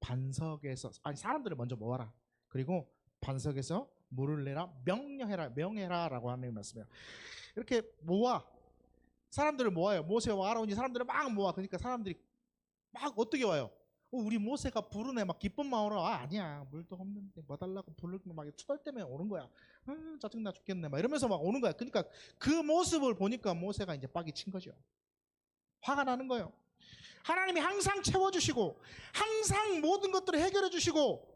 반석에서 사람들을 먼저 모아라. 그리고 반석에서 물을 내라 명해라라고 하는 말씀이에요. 이렇게 모아 사람들을 모아요. 모세와 아론이 사람들을 막 모아. 그러니까 사람들이 막 어떻게 와요? 우리 모세가 부르네. 막 기쁜 마음으로 아니야 물도 없는데 뭐 달라고 부르고 막 투덜 때문에 오는 거야. 짜증나 죽겠네 막 이러면서 막 오는 거야. 그러니까 그 모습을 보니까 모세가 이제 빡이 친 거죠. 화가 나는 거예요. 하나님이 항상 채워주시고 항상 모든 것들을 해결해 주시고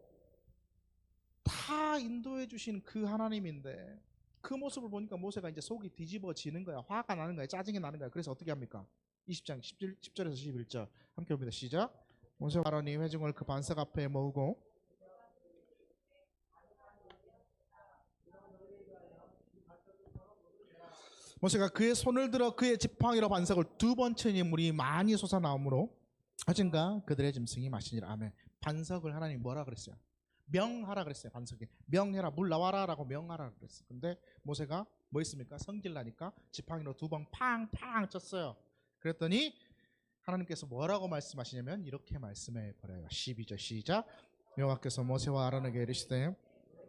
다 인도해 주신 그 하나님인데 그 모습을 보니까 모세가 이제 속이 뒤집어지는 거야. 화가 나는 거야. 짜증이 나는 거야. 그래서 어떻게 합니까? 20장 10절에서 11절 함께 봅니다. 시작. 모세와 아론이 회중을 그 반석 앞에 모으고 모세가 그의 손을 들어 그의 지팡이로 반석을 2번 치니 물이 많이 솟아나오므로 하진가 그들의 짐승이 마시니라. 아멘. 반석을 하나님 뭐라 그랬어요? 명하라 그랬어요. 반석에 명해라 물 나와라 라고 명하라 그랬어요. 근데 모세가 뭐 했습니까? 성질나니까 지팡이로 2번 팡팡 쳤어요. 그랬더니 하나님께서 뭐라고 말씀하시냐면 이렇게 말씀해 버려요. 12절 시작. 여호와께서 모세와 아론에게 이르시되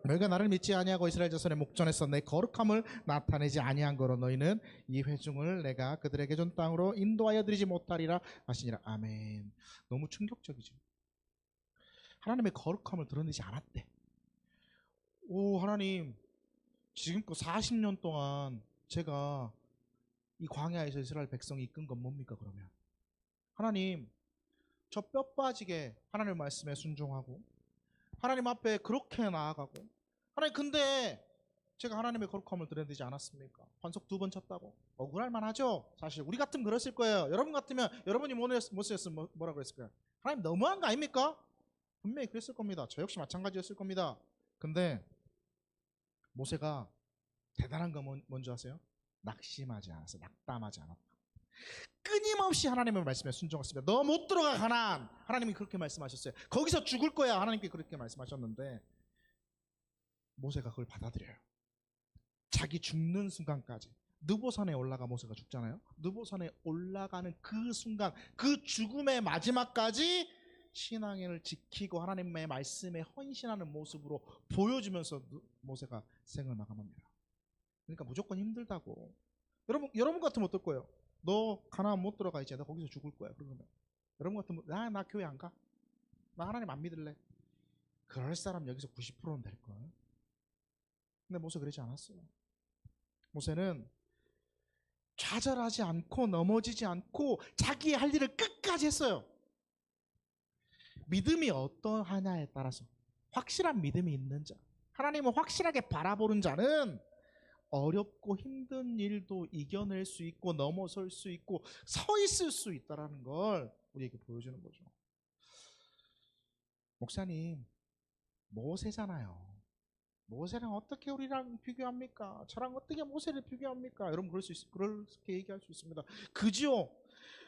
너희가 나를 믿지 아니하고 이스라엘 자손의 목전에서 내 거룩함을 나타내지 아니한 거로 너희는 이 회중을 내가 그들에게 준 땅으로 인도하여 드리지 못하리라 하시니라. 아멘. 너무 충격적이죠. 하나님의 거룩함을 드러내지 않았대. 오 하나님 지금껏 40년 동안 제가 이 광야에서 이스라엘 백성이 이끈 건 뭡니까 그러면? 하나님 저 뼈 빠지게 하나님 말씀에 순종하고 하나님 앞에 그렇게 나아가고 하나님 근데 제가 하나님의 거룩함을 드러내지 않았습니까? 반석 2번 쳤다고 억울할 만하죠. 사실 우리 같으면 그랬을 거예요. 여러분 같으면 여러분이 모세였으면 뭐라 그랬을 거예요? 하나님 너무한 거 아닙니까? 분명히 그랬을 겁니다. 저 역시 마찬가지였을 겁니다. 근데 모세가 대단한 거 뭔지 아세요? 낙심하지 않았어요. 낙담하지 않았다. 끊임없이 하나님의 말씀에 순종했습니다. 너 못 들어가 가나안. 하나님이 그렇게 말씀하셨어요. 거기서 죽을 거야. 하나님께 그렇게 말씀하셨는데 모세가 그걸 받아들여요. 자기 죽는 순간까지. 느보산에 올라가 모세가 죽잖아요. 느보산에 올라가는 그 순간 그 죽음의 마지막까지 신앙을 지키고 하나님의 말씀에 헌신하는 모습으로 보여주면서 모세가 생을 마감합니다. 그러니까 무조건 힘들다고. 여러분 같으면 어떨 거예요? 너 가나안 못 들어가 이제 너 거기서 죽을 거야. 그러면 여러분 같으면 나 교회 안 가. 나 하나님 안 믿을래. 그럴 사람 여기서 90%는 될걸. 근데 모세 그러지 않았어요. 모세는 좌절하지 않고 넘어지지 않고 자기의 할 일을 끝까지 했어요. 믿음이 어떠하냐에 따라서, 확실한 믿음이 있는 자, 하나님을 확실하게 바라보는 자는 어렵고 힘든 일도 이겨낼 수 있고 넘어설 수 있고 서 있을 수 있다는 걸 우리에게 보여주는 거죠. 목사님, 모세잖아요. 모세랑 어떻게 우리랑 비교합니까? 저랑 어떻게 모세를 비교합니까? 여러분 그렇게 얘기할 수 있습니다. 그죠?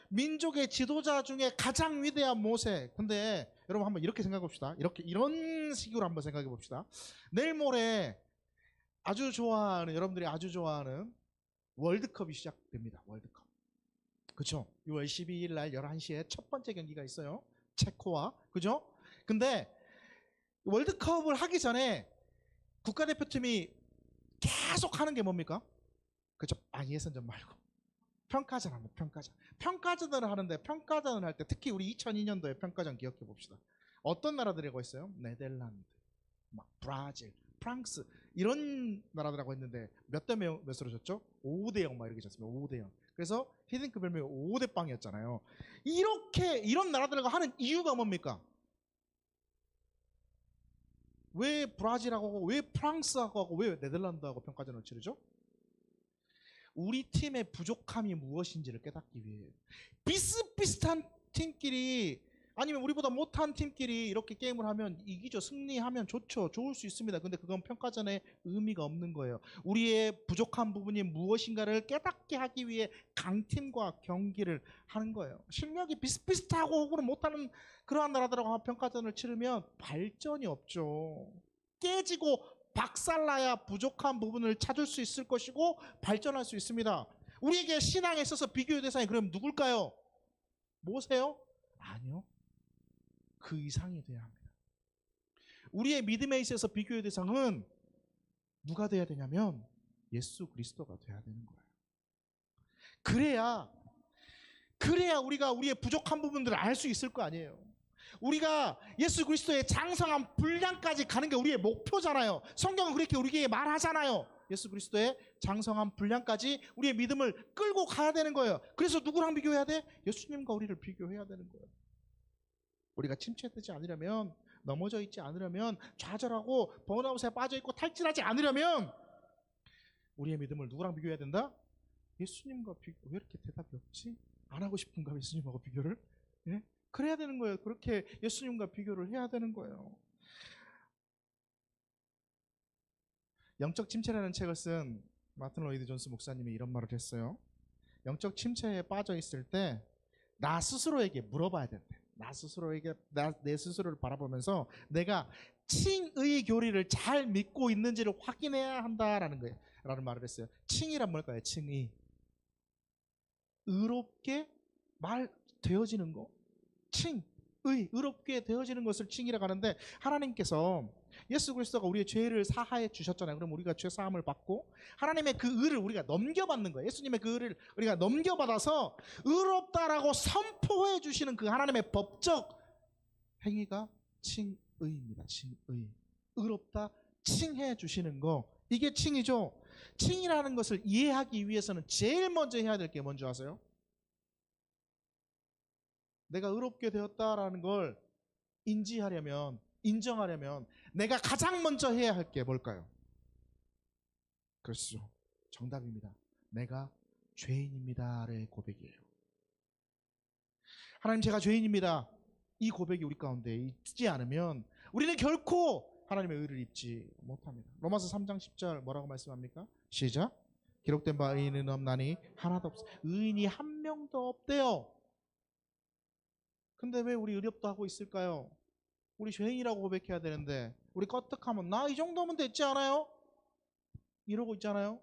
민족의 지도자 중에 가장 위대한 모세. 근데 여러분 한번 이렇게 생각해 봅시다. 이런 식으로 한번 생각해 봅시다. 내일 모레 여러분들이 아주 좋아하는 월드컵이 시작됩니다. 월드컵. 그렇죠? 6월 12일 날 11시에 첫 번째 경기가 있어요. 체코와. 그죠? 근데 월드컵을 하기 전에 국가대표팀이 계속 하는 게 뭡니까? 그죠? 예선전 말고 평가전 합니다. 평가전을 하는데, 평가전을 할 때 특히 우리 2002년도에 평가전 기억해 봅시다. 어떤 나라들이라고 했어요? 네덜란드, 브라질, 프랑스 이런 나라들하고 했는데 몇 대 몇으로 졌죠? 5대 0 이렇게 졌습니다. 5대 0. 그래서 히딩크 별명이 5대 빵이었잖아요. 이런 나라들과 하는 이유가 뭡니까? 왜 브라질하고 하고, 왜 프랑스하고 하고, 왜 네덜란드하고 평가전을 치르죠? 우리 팀의 부족함이 무엇인지를 깨닫기 위해요. 비슷비슷한 팀끼리, 아니면 우리보다 못한 팀끼리 이렇게 게임을 하면 이기죠. 승리하면 좋죠. 좋을 수 있습니다. 근데 그건 평가전에 의미가 없는 거예요. 우리의 부족한 부분이 무엇인가를 깨닫게 하기 위해 강팀과 경기를 하는 거예요. 실력이 비슷비슷하고 혹은 못하는 그러한 나라들하고 평가전을 치르면 발전이 없죠. 깨지고 박살나야 부족한 부분을 찾을 수 있을 것이고 발전할 수 있습니다. 우리에게 신앙에 있어서 비교의 대상이 그럼 누굴까요? 모세요? 아니요. 그 이상이 돼야 합니다. 우리의 믿음에 있어서 비교의 대상은 누가 돼야 되냐면 예수 그리스도가 돼야 되는 거예요. 그래야 우리가 우리의 부족한 부분들을 알 수 있을 거 아니에요. 우리가 예수 그리스도의 장성한 분량까지 가는 게 우리의 목표잖아요. 성경은 그렇게 우리에게 말하잖아요. 예수 그리스도의 장성한 분량까지 우리의 믿음을 끌고 가야 되는 거예요. 그래서 누구랑 비교해야 돼? 예수님과 우리를 비교해야 되는 거예요. 우리가 침체되지 않으려면, 넘어져 있지 않으려면, 좌절하고 번아웃에 빠져있고 탈진하지 않으려면 우리의 믿음을 누구랑 비교해야 된다? 예수님과 비교. 왜 이렇게 대답이 없지? 안 하고 싶은가? 예수님하고 비교를? 예? 그래야 되는 거예요. 그렇게 예수님과 비교를 해야 되는 거예요. 영적 침체라는 책을 쓴 마틴 로이드 존스 목사님이 이런 말을 했어요. 영적 침체에 빠져 있을 때 나 스스로에게 물어봐야 된대. 내 스스로를 바라보면서 내가 칭의 교리를 잘 믿고 있는지를 확인해야 한다라는 거예요. 라는 말을 했어요. 칭이란 뭘까요? 칭의. 의롭게 말 되어지는 거. 의롭게 되어지는 것을 칭이라고 하는데, 하나님께서 예수 그리스도가 우리의 죄를 사하해 주셨잖아요. 그럼 우리가 죄 사함을 받고 하나님의 그 의를 우리가 넘겨받는 거예요. 예수님의 그 의를 우리가 넘겨받아서 의롭다라고 선포해 주시는 그 하나님의 법적 행위가 칭의입니다. 칭의. 의롭다 칭해 주시는 거, 이게 칭이죠. 칭이라는 것을 이해하기 위해서는 제일 먼저 해야 될 게 뭔지 아세요? 내가 의롭게 되었다라는 걸 인정하려면 내가 가장 먼저 해야 할 게 뭘까요? 그렇죠. 정답입니다. 내가 죄인입니다의 고백이에요. 하나님, 제가 죄인입니다. 이 고백이 우리 가운데 있지 않으면 우리는 결코 하나님의 의를 입지 못합니다. 로마서 3장 10절 뭐라고 말씀합니까? 시작. 기록된 바 의인은 없나니 하나도 없어. 의인이 한 명도 없대요. 근데 왜 우리 의롭다 하고 있을까요? 우리 죄인이라고 고백해야 되는데 우리 껐떡하면 나 이 정도면 됐지 않아요? 이러고 있잖아요.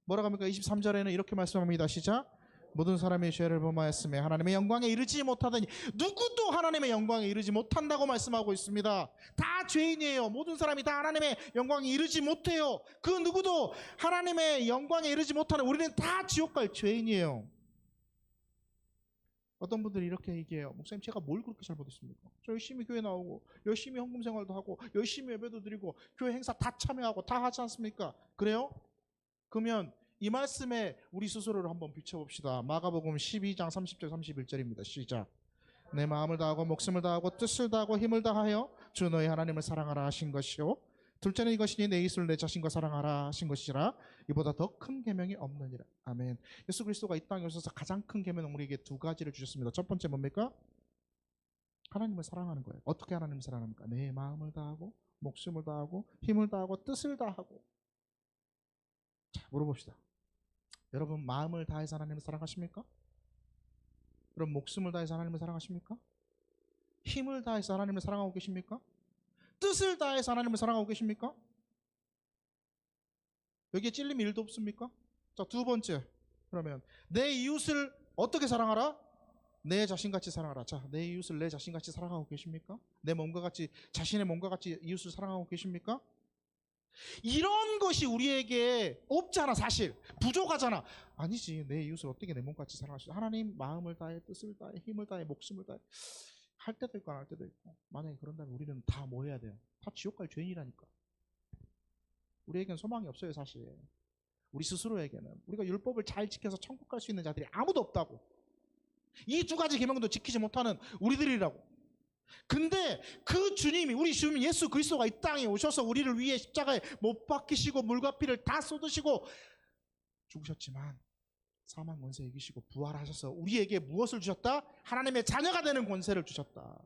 뭐라고 합니까? 23절에는 이렇게 말씀합니다. 시작. 모든 사람의 죄를 범하였으며 하나님의 영광에 이르지 못하더니 누구도 하나님의 영광에 이르지 못한다고 말씀하고 있습니다. 다 죄인이에요. 모든 사람이 다 하나님의 영광에 이르지 못해요. 그 누구도 하나님의 영광에 이르지 못하는 우리는 다 지옥 갈 죄인이에요. 어떤 분들이 이렇게 얘기해요. 목사님, 제가 뭘 그렇게 잘못했습니까? 저 열심히 교회 나오고 열심히 헌금 생활도 하고 열심히 예배도 드리고 교회 행사 다 참여하고 다 하지 않습니까? 그래요? 그러면 이 말씀에 우리 스스로를 한번 비춰봅시다. 마가복음 12장 30절 31절입니다. 시작. 내 마음을 다하고 목숨을 다하고 뜻을 다하고 힘을 다하여 주 너의 하나님을 사랑하라 하신 것이요 둘째는 이것이니 내 이웃을 내 자신과 사랑하라 하신 것이라. 이보다 더 큰 계명이 없느니라. 아멘. 예수 그리스도가 이 땅에 오셔서 가장 큰 계명은 우리에게 두 가지를 주셨습니다. 첫 번째 뭡니까? 하나님을 사랑하는 거예요. 어떻게 하나님을 사랑합니까? 내 마음을 다하고 목숨을 다하고 힘을 다하고 뜻을 다하고. 자, 물어봅시다. 여러분, 마음을 다해서 하나님을 사랑하십니까? 여러분, 목숨을 다해서 하나님을 사랑하십니까? 힘을 다해서 하나님을 사랑하고 계십니까? 뜻을 다해서 하나님을 사랑하고 계십니까? 여기에 찔림이 1도 없습니까? 자, 두 번째. 그러면 내 이웃을 어떻게 사랑하라? 내 자신같이 사랑하라. 자, 내 이웃을 내 자신같이 사랑하고 계십니까? 내 몸과 같이, 자신의 몸과 같이 이웃을 사랑하고 계십니까? 이런 것이 우리에게 없잖아. 사실 부족하잖아. 아니지, 내 이웃을 어떻게 내 몸같이 사랑할 수 있어? 하나님, 마음을 다해, 뜻을 다해, 힘을 다해, 목숨을 다해. 할 때도 있고 안 할 때도 있고. 만약에 그런다면 우리는 다 뭐 해야 돼요? 다 지옥 갈 죄인이라니까. 우리에게는 소망이 없어요. 사실 우리 스스로에게는. 우리가 율법을 잘 지켜서 천국 갈 수 있는 자들이 아무도 없다고. 이 두 가지 계명도 지키지 못하는 우리들이라고. 근데 그 주님이, 우리 주님 예수 그리스도가 이 땅에 오셔서 우리를 위해 십자가에 못 박히시고 물과 피를 다 쏟으시고 죽으셨지만 사망 권세 이기시고 부활하셔서 우리에게 무엇을 주셨다? 하나님의 자녀가 되는 권세를 주셨다.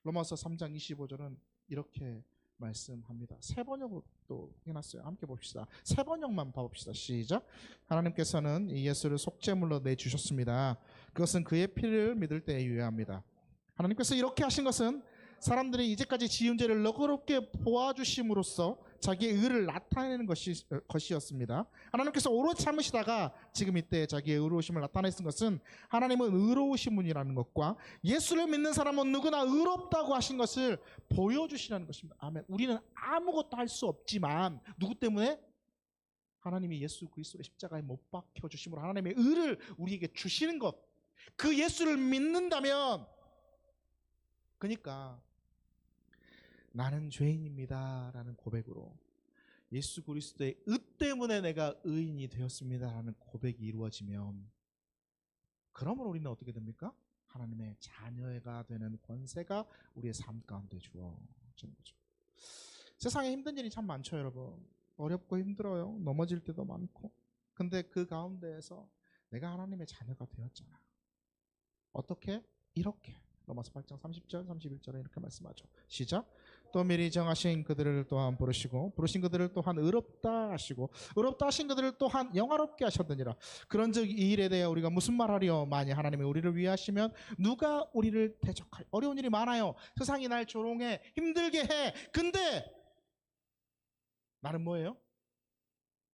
로마서 3장 25절은 이렇게 말씀합니다. 세 번역으로 또 해놨어요. 함께 봅시다. 세 번역만 봐봅시다. 시작. 하나님께서는 이 예수를 속죄물로 내주셨습니다. 그것은 그의 피를 믿을 때에 유효합니다. 하나님께서 이렇게 하신 것은 사람들이 이제까지 지은 죄를 너그럽게 보아주심으로써 자기의 의를 나타내는 것이었습니다. 하나님께서 오롯이 참으시다가 지금 이때 자기의 의로우심을 나타내신 것은 하나님은 의로우신 분이라는 것과 예수를 믿는 사람은 누구나 의롭다고 하신 것을 보여주시라는 것입니다. 아멘. 우리는 아무것도 할 수 없지만 누구 때문에? 하나님이 예수 그리스도의 십자가에 못 박혀 주심으로 하나님의 의를 우리에게 주시는 것. 그 예수를 믿는다면, 그러니까 나는 죄인입니다 라는 고백으로 예수 그리스도의 의 때문에 내가 의인이 되었습니다 라는 고백이 이루어지면, 그러므로 우리는 어떻게 됩니까? 하나님의 자녀가 되는 권세가 우리의 삶 가운데 주어지는 거죠. 세상에 힘든 일이 참 많죠. 여러분, 어렵고 힘들어요. 넘어질 때도 많고. 근데 그 가운데에서 내가 하나님의 자녀가 되었잖아. 어떻게? 이렇게. 로마서 8장 30절 31절에 이렇게 말씀하죠. 시작. 또 미리 정하신 그들을 또한 부르시고 부르신 그들을 또한 의롭다 하시고 의롭다 하신 그들을 또한 영화롭게 하셨느니라. 그런즉 이 일에 대해 우리가 무슨 말하리요? 만일 하나님이 우리를 위하시면 누가 우리를 대적할? 어려운 일이 많아요. 세상이 날 조롱해, 힘들게 해. 근데 나는 뭐예요?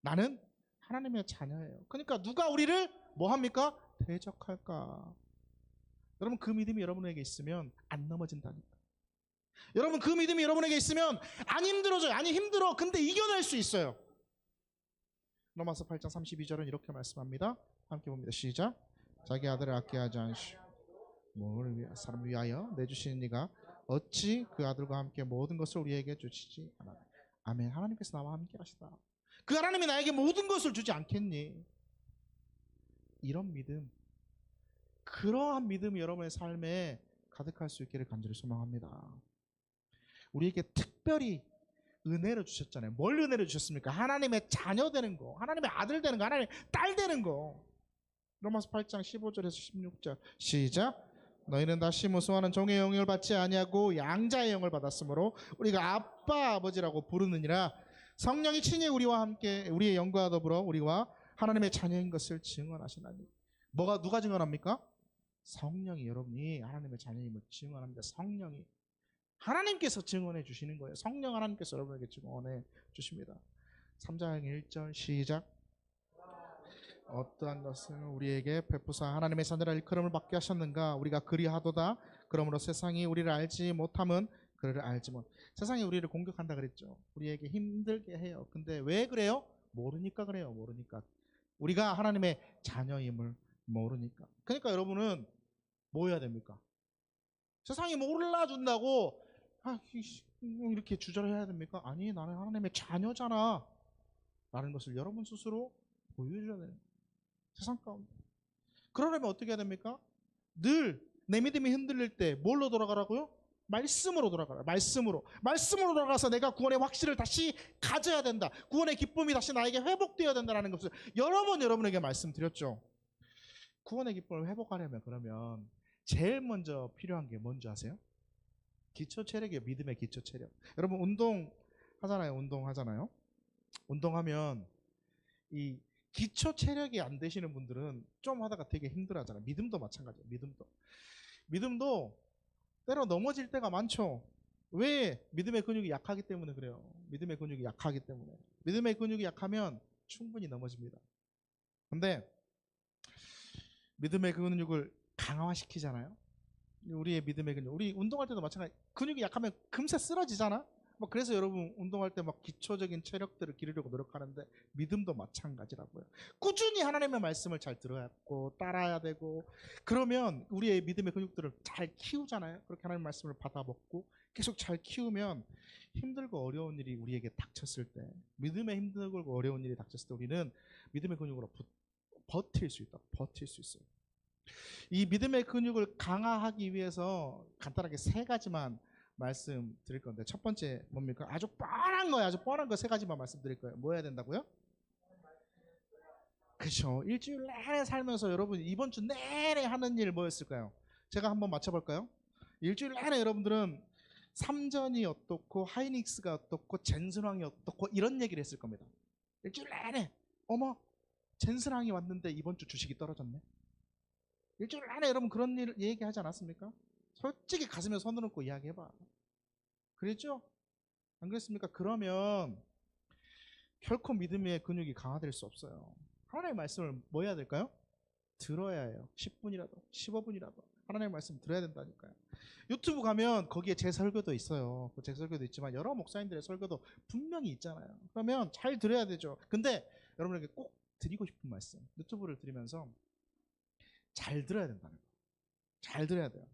나는 하나님의 자녀예요. 그러니까 누가 우리를 뭐 합니까? 대적할까? 여러분, 그 믿음이 여러분에게 있으면 안 넘어진다니까. 여러분, 그 믿음이 여러분에게 있으면 안 힘들어져요. 아니, 힘들어. 근데 이겨낼 수 있어요. 로마서 8장 32절은 이렇게 말씀합니다. 함께 봅니다. 시작. 자기 아들을 아껴하지 않으시오. 뭐를 위하여? 사람을 위하여 내주시는 이가 어찌 그 아들과 함께 모든 것을 우리에게 주시지 않아요. 아멘. 하나님께서 나와 함께 하시다. 그 하나님이 나에게 모든 것을 주지 않겠니? 이런 믿음, 그러한 믿음이 여러분의 삶에 가득할 수 있기를 간절히 소망합니다. 우리에게 특별히 은혜를 주셨잖아요. 뭘 은혜를 주셨습니까? 하나님의 자녀 되는 거, 하나님의 아들 되는 거, 하나님의 딸 되는 거. 로마서 8장 15절에서 16절 시작. 너희는 다시 무수하는 종의 영을 받지 아니하고 양자의 영을 받았으므로 우리가 아빠 아버지라고 부르느니라. 성령이 친히 우리와 함께 우리의 영과 더불어 우리와 하나님의 자녀인 것을 증언하시나니. 누가 증언합니까? 성령이 여러분이 하나님의 자녀임을 증언합니다. 성령이, 하나님께서 증언해 주시는 거예요. 성령 하나님께서 여러분에게 증언해 주십니다. 3장 1절 시작. 어떠한 것을 우리에게 베푸사 하나님의 자녀라 일컬음을 받게 하셨는가? 우리가 그리하도다. 그러므로 세상이 우리를 알지 못함은 그를 알지 못. 세상이 우리를 공격한다 그랬죠. 우리에게 힘들게 해요. 근데 왜 그래요? 모르니까 그래요. 모르니까. 우리가 하나님의 자녀임을 모르니까. 그러니까 여러분은 뭐 해야 됩니까? 세상이 몰라준다고 이렇게 주저해야 됩니까? 아니, 나는 하나님의 자녀잖아 라는 것을 여러분 스스로 보여줘야 돼요. 세상 가운데. 그러려면 어떻게 해야 됩니까? 늘 내 믿음이 흔들릴 때 뭘로 돌아가라고요? 말씀으로 돌아가라. 말씀으로 돌아가서 내가 구원의 확신을 다시 가져야 된다. 구원의 기쁨이 다시 나에게 회복되어야 된다는 것을 여러 번 여러분에게 말씀드렸죠. 구원의 기쁨을 회복하려면 그러면 제일 먼저 필요한 게 뭔지 아세요? 기초 체력이에요. 믿음의 기초 체력. 여러분 운동 하잖아요. 운동하면 이 기초 체력이 안 되시는 분들은 좀 하다가 되게 힘들어하잖아요. 믿음도 마찬가지예요. 믿음도 때로 넘어질 때가 많죠. 왜? 믿음의 근육이 약하기 때문에 그래요. 믿음의 근육이 약하기 때문에. 믿음의 근육이 약하면 충분히 넘어집니다. 근데 믿음의 근육을 강화시키잖아요. 우리의 믿음의 근육. 우리 운동할 때도 마찬가지. 근육이 약하면 금세 쓰러지잖아. 그래서 여러분 운동할 때 막 기초적인 체력들을 기르려고 노력하는데 믿음도 마찬가지라고요. 꾸준히 하나님의 말씀을 잘 들어야 하고 따라야 되고 그러면 우리의 믿음의 근육들을 잘 키우잖아요. 그렇게 하나님의 말씀을 받아먹고 계속 잘 키우면 힘들고 어려운 일이 우리에게 닥쳤을 때 믿음의 힘들고 어려운 일이 닥쳤을 때 우리는 믿음의 근육으로 버틸 수 있다. 버틸 수 있어요. 이 믿음의 근육을 강화하기 위해서 간단하게 세 가지만 말씀드릴 건데 첫 번째 뭡니까? 아주 뻔한 거 세 가지만 말씀드릴 거예요. 뭐 해야 된다고요? 그렇죠. 일주일 내내 살면서 여러분 이번 주 내내 하는 일 뭐였을까요? 제가 한번 맞춰볼까요? 일주일 내내 여러분들은 삼전이 어떻고 하이닉스가 어떻고 젠슨왕이 어떻고 이런 얘기를 했을 겁니다. 일주일 내내 어머 젠슨왕이 왔는데 이번 주 주식이 떨어졌네. 일주일 내내 여러분 그런 일 얘기하지 않았습니까? 솔직히 가슴에 손을 얹고 이야기해봐. 그랬죠? 안 그랬습니까? 그러면 결코 믿음의 근육이 강화될 수 없어요. 하나님의 말씀을 뭐 해야 될까요? 들어야 해요. 10분이라도 15분이라도 하나님의 말씀 들어야 된다니까요. 유튜브 가면 거기에 제 설교도 있어요. 제 설교도 있지만 여러 목사님들의 설교도 분명히 있잖아요. 그러면 잘 들어야 되죠. 근데 여러분에게 꼭 드리고 싶은 말씀, 유튜브를 들으면서 잘 들어야 된다는 거예요. 잘 들어야 돼요.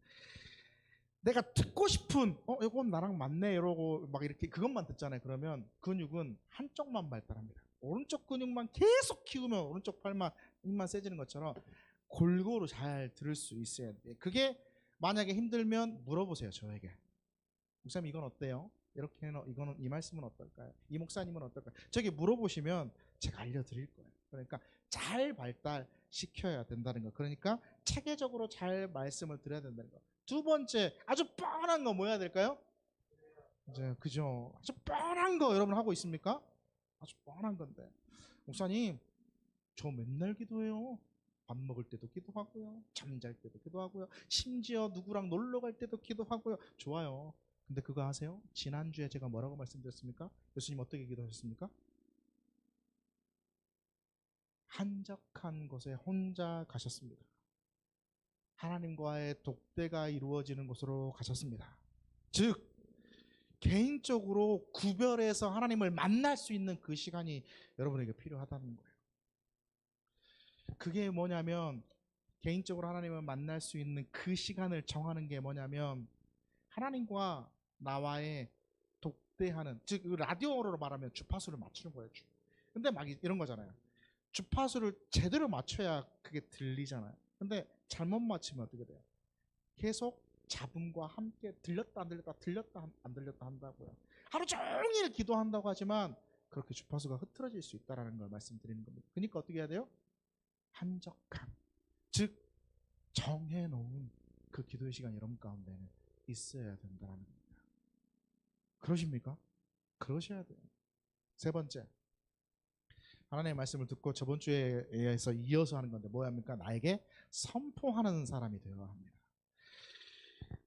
내가 듣고 싶은 이건 나랑 맞네 이러고 막 이렇게 그것만 듣잖아요. 그러면 근육은 한쪽만 발달합니다. 오른쪽 근육만 계속 키우면 오른쪽 팔만 힘만 세지는 것처럼 골고루 잘 들을 수 있어야 돼. 그게 만약에 힘들면 물어보세요. 저에게. 목사님 이건 어때요? 이렇게 이거는 이 말씀은 어떨까요? 이 목사님은 어떨까요? 저기 물어보시면 제가 알려드릴 거예요. 그러니까 잘 발달시켜야 된다는 거. 그러니까 체계적으로 잘 말씀을 드려야 된다는 거. 두 번째 아주 뻔한 거 뭐 해야 될까요? 이제 그죠? 아주 뻔한 거 여러분 하고 있습니까? 아주 뻔한 건데 목사님 저 맨날 기도해요. 밥 먹을 때도 기도하고요. 잠잘 때도 기도하고요. 심지어 누구랑 놀러 갈 때도 기도하고요. 좋아요. 근데 그거 아세요? 지난주에 제가 뭐라고 말씀드렸습니까? 예수님 어떻게 기도하셨습니까? 한적한 곳에 혼자 가셨습니다. 하나님과의 독대가 이루어지는 곳으로 가셨습니다. 즉 개인적으로 구별해서 하나님을 만날 수 있는 그 시간이 여러분에게 필요하다는 거예요. 그게 뭐냐면 개인적으로 하나님을 만날 수 있는 그 시간을 정하는 게 뭐냐면 하나님과 나와의 독대하는, 즉 라디오로 말하면 주파수를 맞추는 거예요. 근데 막 이런 거잖아요. 주파수를 제대로 맞춰야 그게 들리잖아요. 근데 잘못 맞추면 어떻게 돼요? 계속 잡음과 함께 들렸다 안 들렸다 한다고요. 하루 종일 기도한다고 하지만 그렇게 주파수가 흐트러질 수 있다는 걸 말씀드리는 겁니다. 그러니까 어떻게 해야 돼요? 한적한, 즉 정해놓은 그 기도의 시간이 여러분 가운데는 있어야 된다는 겁니다. 그러십니까? 그러셔야 돼요. 세 번째, 하나님의 말씀을 듣고 저번 주에 의해서 이어서 하는 건데 뭐야 합니까? 나에게 선포하는 사람이 되어야 합니다.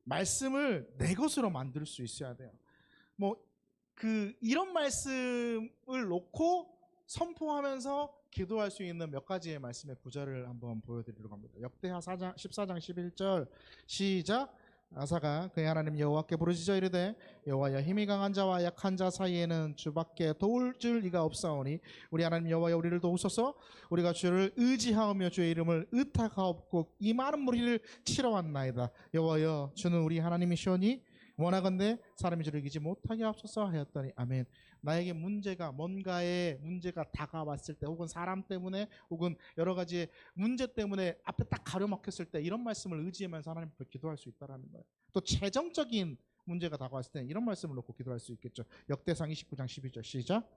말씀을 내 것으로 만들 수 있어야 돼요. 이런 말씀을 놓고 선포하면서 기도할 수 있는 몇 가지의 말씀의 구절을 한번 보여드리려고 합니다. 역대하 14장 11절 시작. 아사가 그의 하나님 여호와께 부르짖어 이르되 여호와여 힘이 강한 자와 약한 자 사이에는 주밖에 도울 이가 없사오니 우리 하나님 여호와여 우리를 도우소서. 우리가 주를 의지하오며 주의 이름을 의탁하옵고 이 많은 무리를 치러 왔나이다. 여호와여 주는 우리 하나님이시오니 원하건대 사람이 주를 이기지 못하게 하옵소서 하였더니 아멘. 나에게 뭔가의 문제가 다가왔을 때, 혹은 사람 때문에, 혹은 여러 가지의 문제 때문에 앞에 딱 가려막혔을 때 이런 말씀을 의지하면서 하나님 앞에 기도할 수 있다는 거예요. 또 재정적인 문제가 다가왔을 때 이런 말씀을 놓고 기도할 수 있겠죠. 역대상 29장 12절 시작.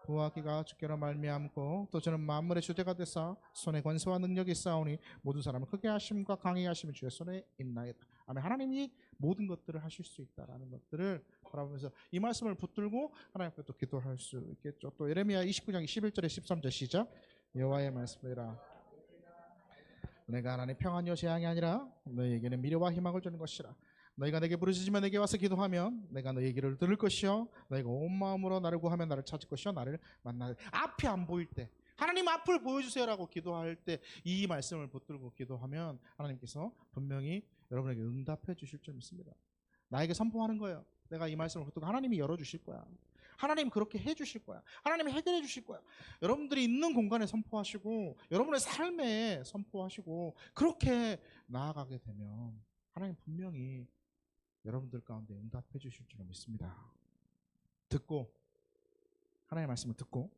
그와 기가 주께로 말미암고 또 저는 만물의 주대가 되사 손에 권세와 능력이 있사오니 모든 사람을 크게 하심과 강하게 하심이 주의 손에 있나이다. 아멘. 하나님이 모든 것들을 하실 수 있다라는 것들을 바라보면서 이 말씀을 붙들고 하나님 앞에 또 기도할 수 있겠죠. 또 예레미야 29장 11절에 13절 시작. 여호와의 말씀이라 내가 하나님 평안이요 재앙이 아니라 너희에게는 미래와 희망을 주는 것이라. 너희가 내게 부르짖으면 내게 와서 기도하면 내가 너희의 길을 들을 것이요 너희가 온 마음으로 나를 구하면 나를 찾을 것이요 나를 만나리. 앞이 안 보일 때 하나님 앞을 보여주세요라고 기도할 때 이 말씀을 붙들고 기도하면 하나님께서 분명히 여러분에게 응답해 주실 줄 믿습니다. 나에게 선포하는 거예요. 내가 이 말씀을 붙들고 하나님이 열어주실 거야. 하나님 그렇게 해주실 거야. 하나님이 해결해 주실 거야. 여러분들이 있는 공간에 선포하시고 여러분의 삶에 선포하시고 그렇게 나아가게 되면 하나님 분명히 여러분들 가운데 응답해 주실 줄 믿습니다. 듣고 하나님의 말씀을 듣고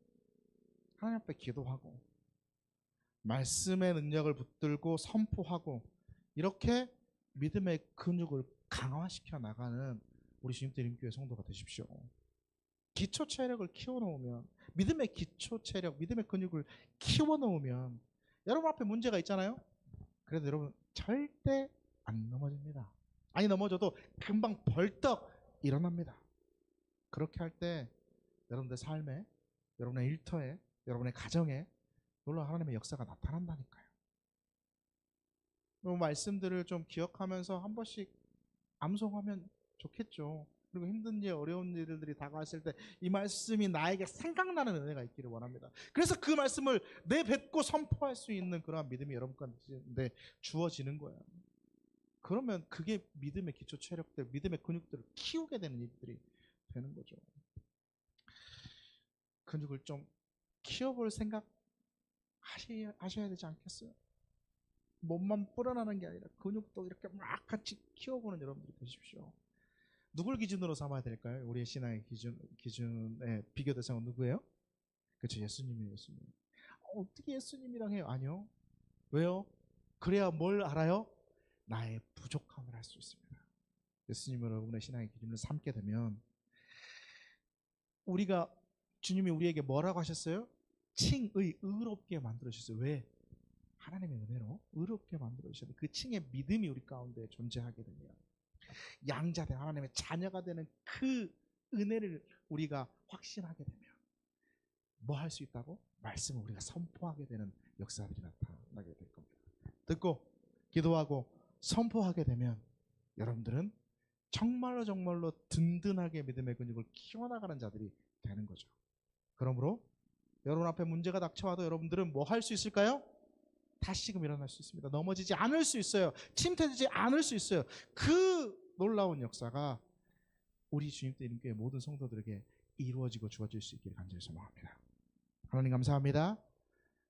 하나님 앞에 기도하고 말씀의 능력을 붙들고 선포하고 이렇게 믿음의 근육을 강화시켜 나가는 우리 주님들 이름교회 성도가 되십시오. 기초 체력을 키워놓으면 믿음의 기초 체력, 믿음의 근육을 키워놓으면 여러분 앞에 문제가 있잖아요. 그래도 여러분 절대 안 넘어집니다. 아니 넘어져도 금방 벌떡 일어납니다. 그렇게 할 때 여러분들 삶에, 여러분의 일터에, 여러분의 가정에 놀라운 하나님의 역사가 나타난다니까요. 이 말씀들을 좀 기억하면서 한 번씩 암송하면 좋겠죠. 그리고 힘든 일, 어려운 일들이 다가왔을 때 이 말씀이 나에게 생각나는 은혜가 있기를 원합니다. 그래서 그 말씀을 내뱉고 선포할 수 있는 그러한 믿음이 여러분 가운데 주어지는 거예요. 그러면 그게 믿음의 기초 체력들, 믿음의 근육들을 키우게 되는 일들이 되는 거죠. 근육을 좀 키워볼 생각 하셔야 되지 않겠어요? 몸만 불어나는 게 아니라 근육도 이렇게 막 같이 키워보는 여러분들이 되십시오. 누굴 기준으로 삼아야 될까요? 우리의 신앙의 기준의 비교 대상은 누구예요? 그렇죠, 예수님이에요. 예수님. 어떻게 예수님이랑 해요? 아니요. 왜요? 그래야 뭘 알아요? 나의 부족함을 알 수 있습니다. 예수님을 여러분의 신앙의 기준을 삼게 되면 주님이 우리에게 뭐라고 하셨어요? 칭의 의롭게 만들어주셨어요. 왜? 하나님의 은혜로 의롭게 만들어주셨는데 그 칭의 믿음이 우리 가운데 존재하게 되면 양자된 하나님의 자녀가 되는 그 은혜를 우리가 확신하게 되면 뭐 할 수 있다고? 말씀을 우리가 선포하게 되는 역사들이 나타나게 될 겁니다. 듣고 기도하고 선포하게 되면 여러분들은 정말로 든든하게 믿음의 근육을 키워나가는 자들이 되는 거죠. 그러므로 여러분 앞에 문제가 닥쳐와도 여러분들은 뭐 할 수 있을까요? 다시금 일어날 수 있습니다. 넘어지지 않을 수 있어요. 침체되지 않을 수 있어요. 그 놀라운 역사가 우리 주님들 이름교회 모든 성도들에게 이루어지고 주어질 수 있기를 간절히 소망합니다. 하나님 감사합니다.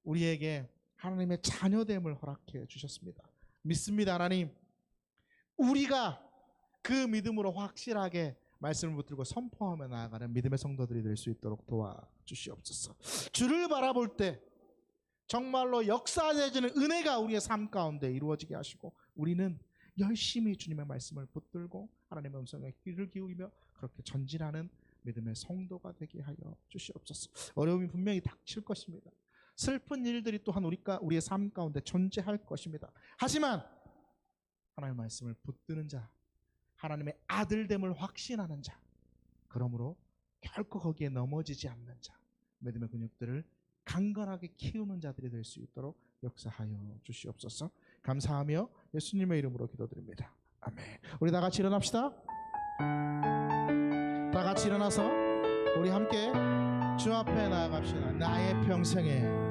우리에게 하나님의 자녀됨을 허락해 주셨습니다. 믿습니다. 하나님, 우리가 그 믿음으로 확실하게 말씀을 붙들고 선포하며 나아가는 믿음의 성도들이 될 수 있도록 도와주시옵소서. 주를 바라볼 때 정말로 역사되어지는 은혜가 우리의 삶 가운데 이루어지게 하시고 우리는 열심히 주님의 말씀을 붙들고 하나님의 음성에 귀를 기울이며 그렇게 전진하는 믿음의 성도가 되게 하여 주시옵소서. 어려움이 분명히 닥칠 것입니다. 슬픈 일들이 또한 우리의 삶 가운데 존재할 것입니다. 하지만 하나님의 말씀을 붙드는 자, 하나님의 아들됨을 확신하는 자, 그러므로 결코 거기에 넘어지지 않는 자, 믿음의 근육들을 강건하게 키우는 자들이 될 수 있도록 역사하여 주시옵소서. 감사하며 예수님의 이름으로 기도드립니다. 아멘. 우리 다 같이 일어납시다. 다 같이 일어나서 우리 함께 주 앞에 나아갑시다. 나의 평생에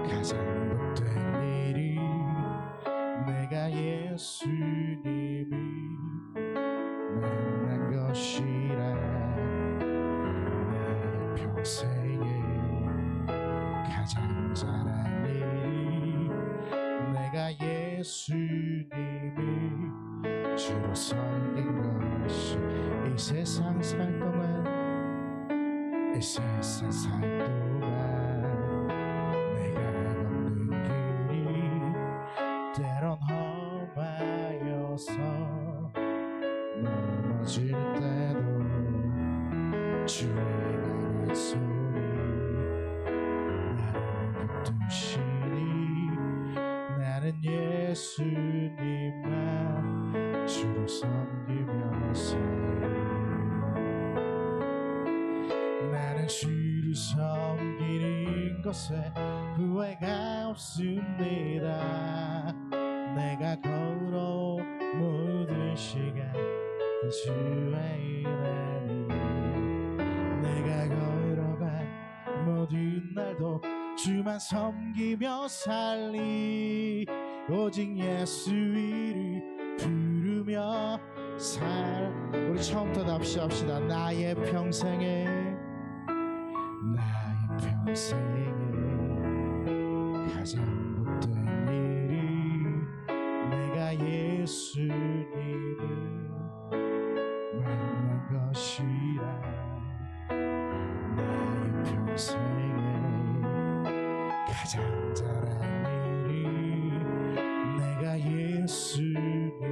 가장 복된 평생에 가장 잘한 일이 내가 예수님을 주로 섬긴 것이 이 세상 살 동안 이 세상 살 동안 내가 걷는 길이 때론 험하여서 넘어질 때도 주의 강한 손이 나를 붙드시니 나는 예수님만 주로 섬기며 살리 나는 주를 섬기는 것에 후회가 없습니다. 내가 걸어 모든 시간 주의 일하니 내가 걸어간 모든 날도 주만 섬기며 살리 오직 예수 이름 부르며 살 우리 처음부터 합시다. 나의 평생에 가장 못된 일이 내가 예수님을 만난 것이라 나의 평생에 가장 잘한 일이 내가 예수님을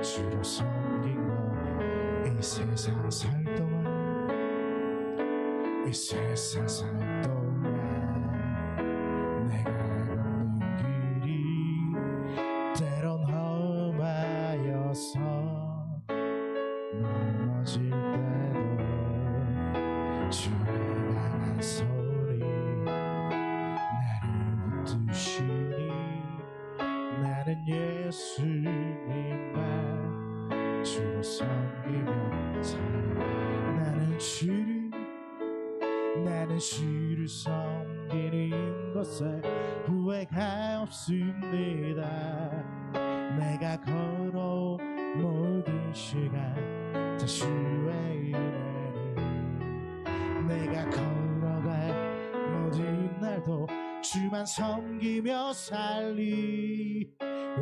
주로 섬긴 것 이 세상 살 동안 이 세상 살 동안 내가 걷는 길이 때론 험하여서 넘어질 때도 주의 강한 소리 나를 붙드시니 나는 예수님만 주로 섬기며 살리 나는 주를 섬기는 것에 후회가 없습니다. 내가 걸어 모든 시간 다 주의 은혜를 내가 걸어갈 모든 날도 주만 섬기며 살리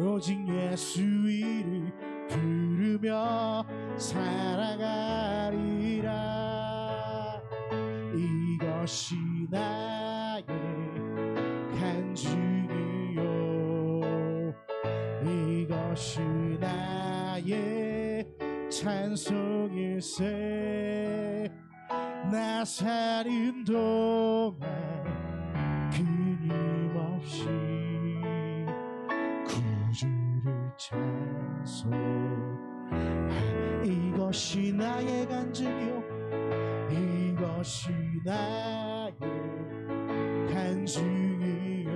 오직 예수 이름 부르며 살아가리라. 이것이 나의 간증이요 이것이 나의 찬송일세 나 사는 동안 끊임없이 구주를 찬송한 이것이 나의 간증이요 이것이 나의 간증이요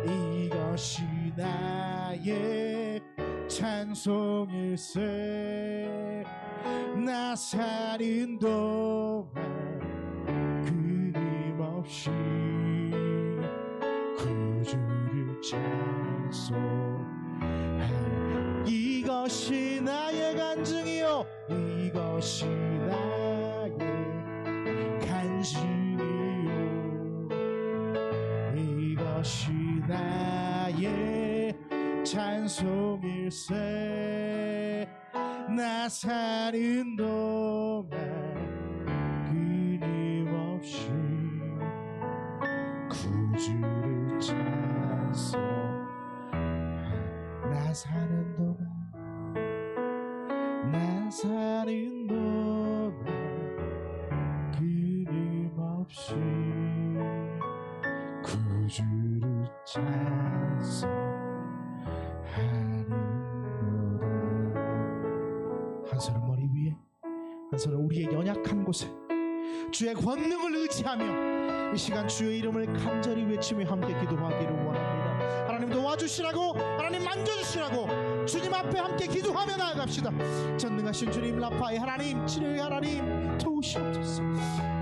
이것이 나의 찬송일세 나 사는 동안 끊임없이 구주를 찬송한 이것이 나의 간증이요 이것이 나의 간증이요 이것이 나의 찬송일세 나 사는 동안 끊임없이 구주를 찬송 나 사는 동안 끊임없이 구주를 찬송하는도다. 한 손은 머리 위에 한 손은 우리의 연약한 곳에 주의 권능을 의지하며 이 시간 주의 이름을 간절히 외치며 함께 기도하기를 원합니다. 하나님 도와주시라고 하나님 만져주시라고 주님 앞에 함께 기도하며 나아갑시다. 전능하신 주님 라파의 하나님 치료의 하나님 도우시옵소서.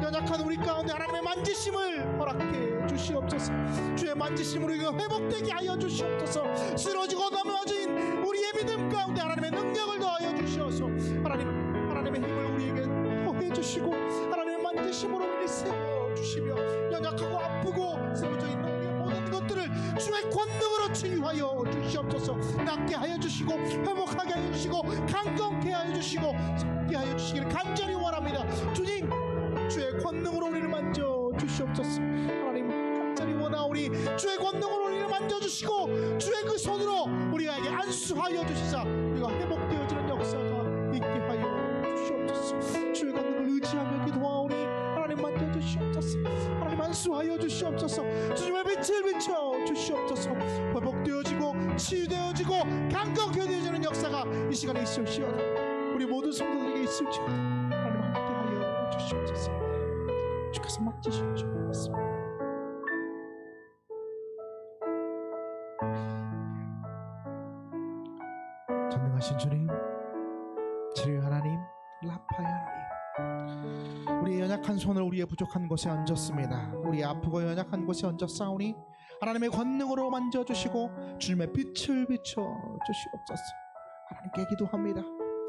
연약한 우리 가운데 하나님의 만지심을 허락해 주시옵소서. 주의 만지심으로 우리가 회복되게 하여 주시옵소서. 쓰러지고 넘어진 우리의 믿음 가운데 하나님의 능력을 더하여 주시옵소서. 하나님의 힘을 우리에게 더해 주시고 하나님의 만지심으로 우리를 세워주시며 연약하고 아프고 쓰러져 있는 우리의 모든 것들을 주의 권능으로 치유하여 주시옵소서. 낫게 하여 주시고 회복하게 하여 주시고 강건케 하여 주시고 섭게 하여 주시기를 간절히 원합니다. 주님, 주의 권능으로 우리를 만져 주시옵소서. 하나님, 간절히 원하오니 주의 권능으로 우리를 만져 주시고 주의 그 손으로 우리에게 안수하여 주시사 우리가 회복되어지는 역사가 있게 하여 주시옵소서. 주의 권능을 의지하며 기도하오니 하나님 만져 주시옵소서. 하나님 안수하여 주시옵소서. 주님의 빛을 비춰 주시옵소서. 회복되어지고 치유되어지고 강건케 되어지는 역사가 이 시간에 있을지어다. 우리 모든 성도들에게 있을지어다. 하나님 함께 하여 주시옵소서. 주께서 맡기시옵소서. 전능하신 주님, 치료 하나님, 라파의 하나님, 우리의 연약한 손을 우리의 부족한 곳에 얹었습니다. 우리의 아프고 연약한 곳에 얹었사오니 하나님의 권능으로 만져주시고 주님의 빛을 비춰주시옵소서. 하나님께 기도합니다.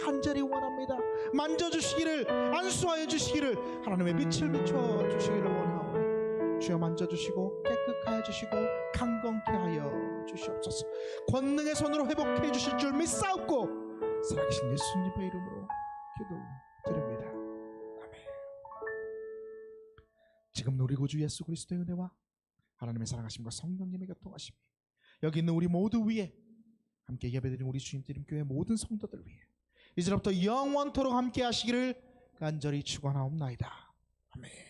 간절히 원합니다. 만져주시기를, 안수하여 주시기를, 하나님의 빛을 비춰주시기를 원하오니 주여 만져주시고 깨끗하여 주시고 강건케 하여 주시옵소서. 권능의 손으로 회복해 주실 줄 믿사옵고 살아계신 예수님의 이름으로 기도드립니다. 아멘. 지금 우리 구주 예수 그리스도의 은혜와 하나님의 사랑하심과 성령님의 교통하심이 여기 있는 우리 모두 위에, 함께 예배드린 우리 주님드림교회 모든 성도들 위해 이제부터 영원토록 함께 하시기를 간절히 축원하옵나이다. 아멘.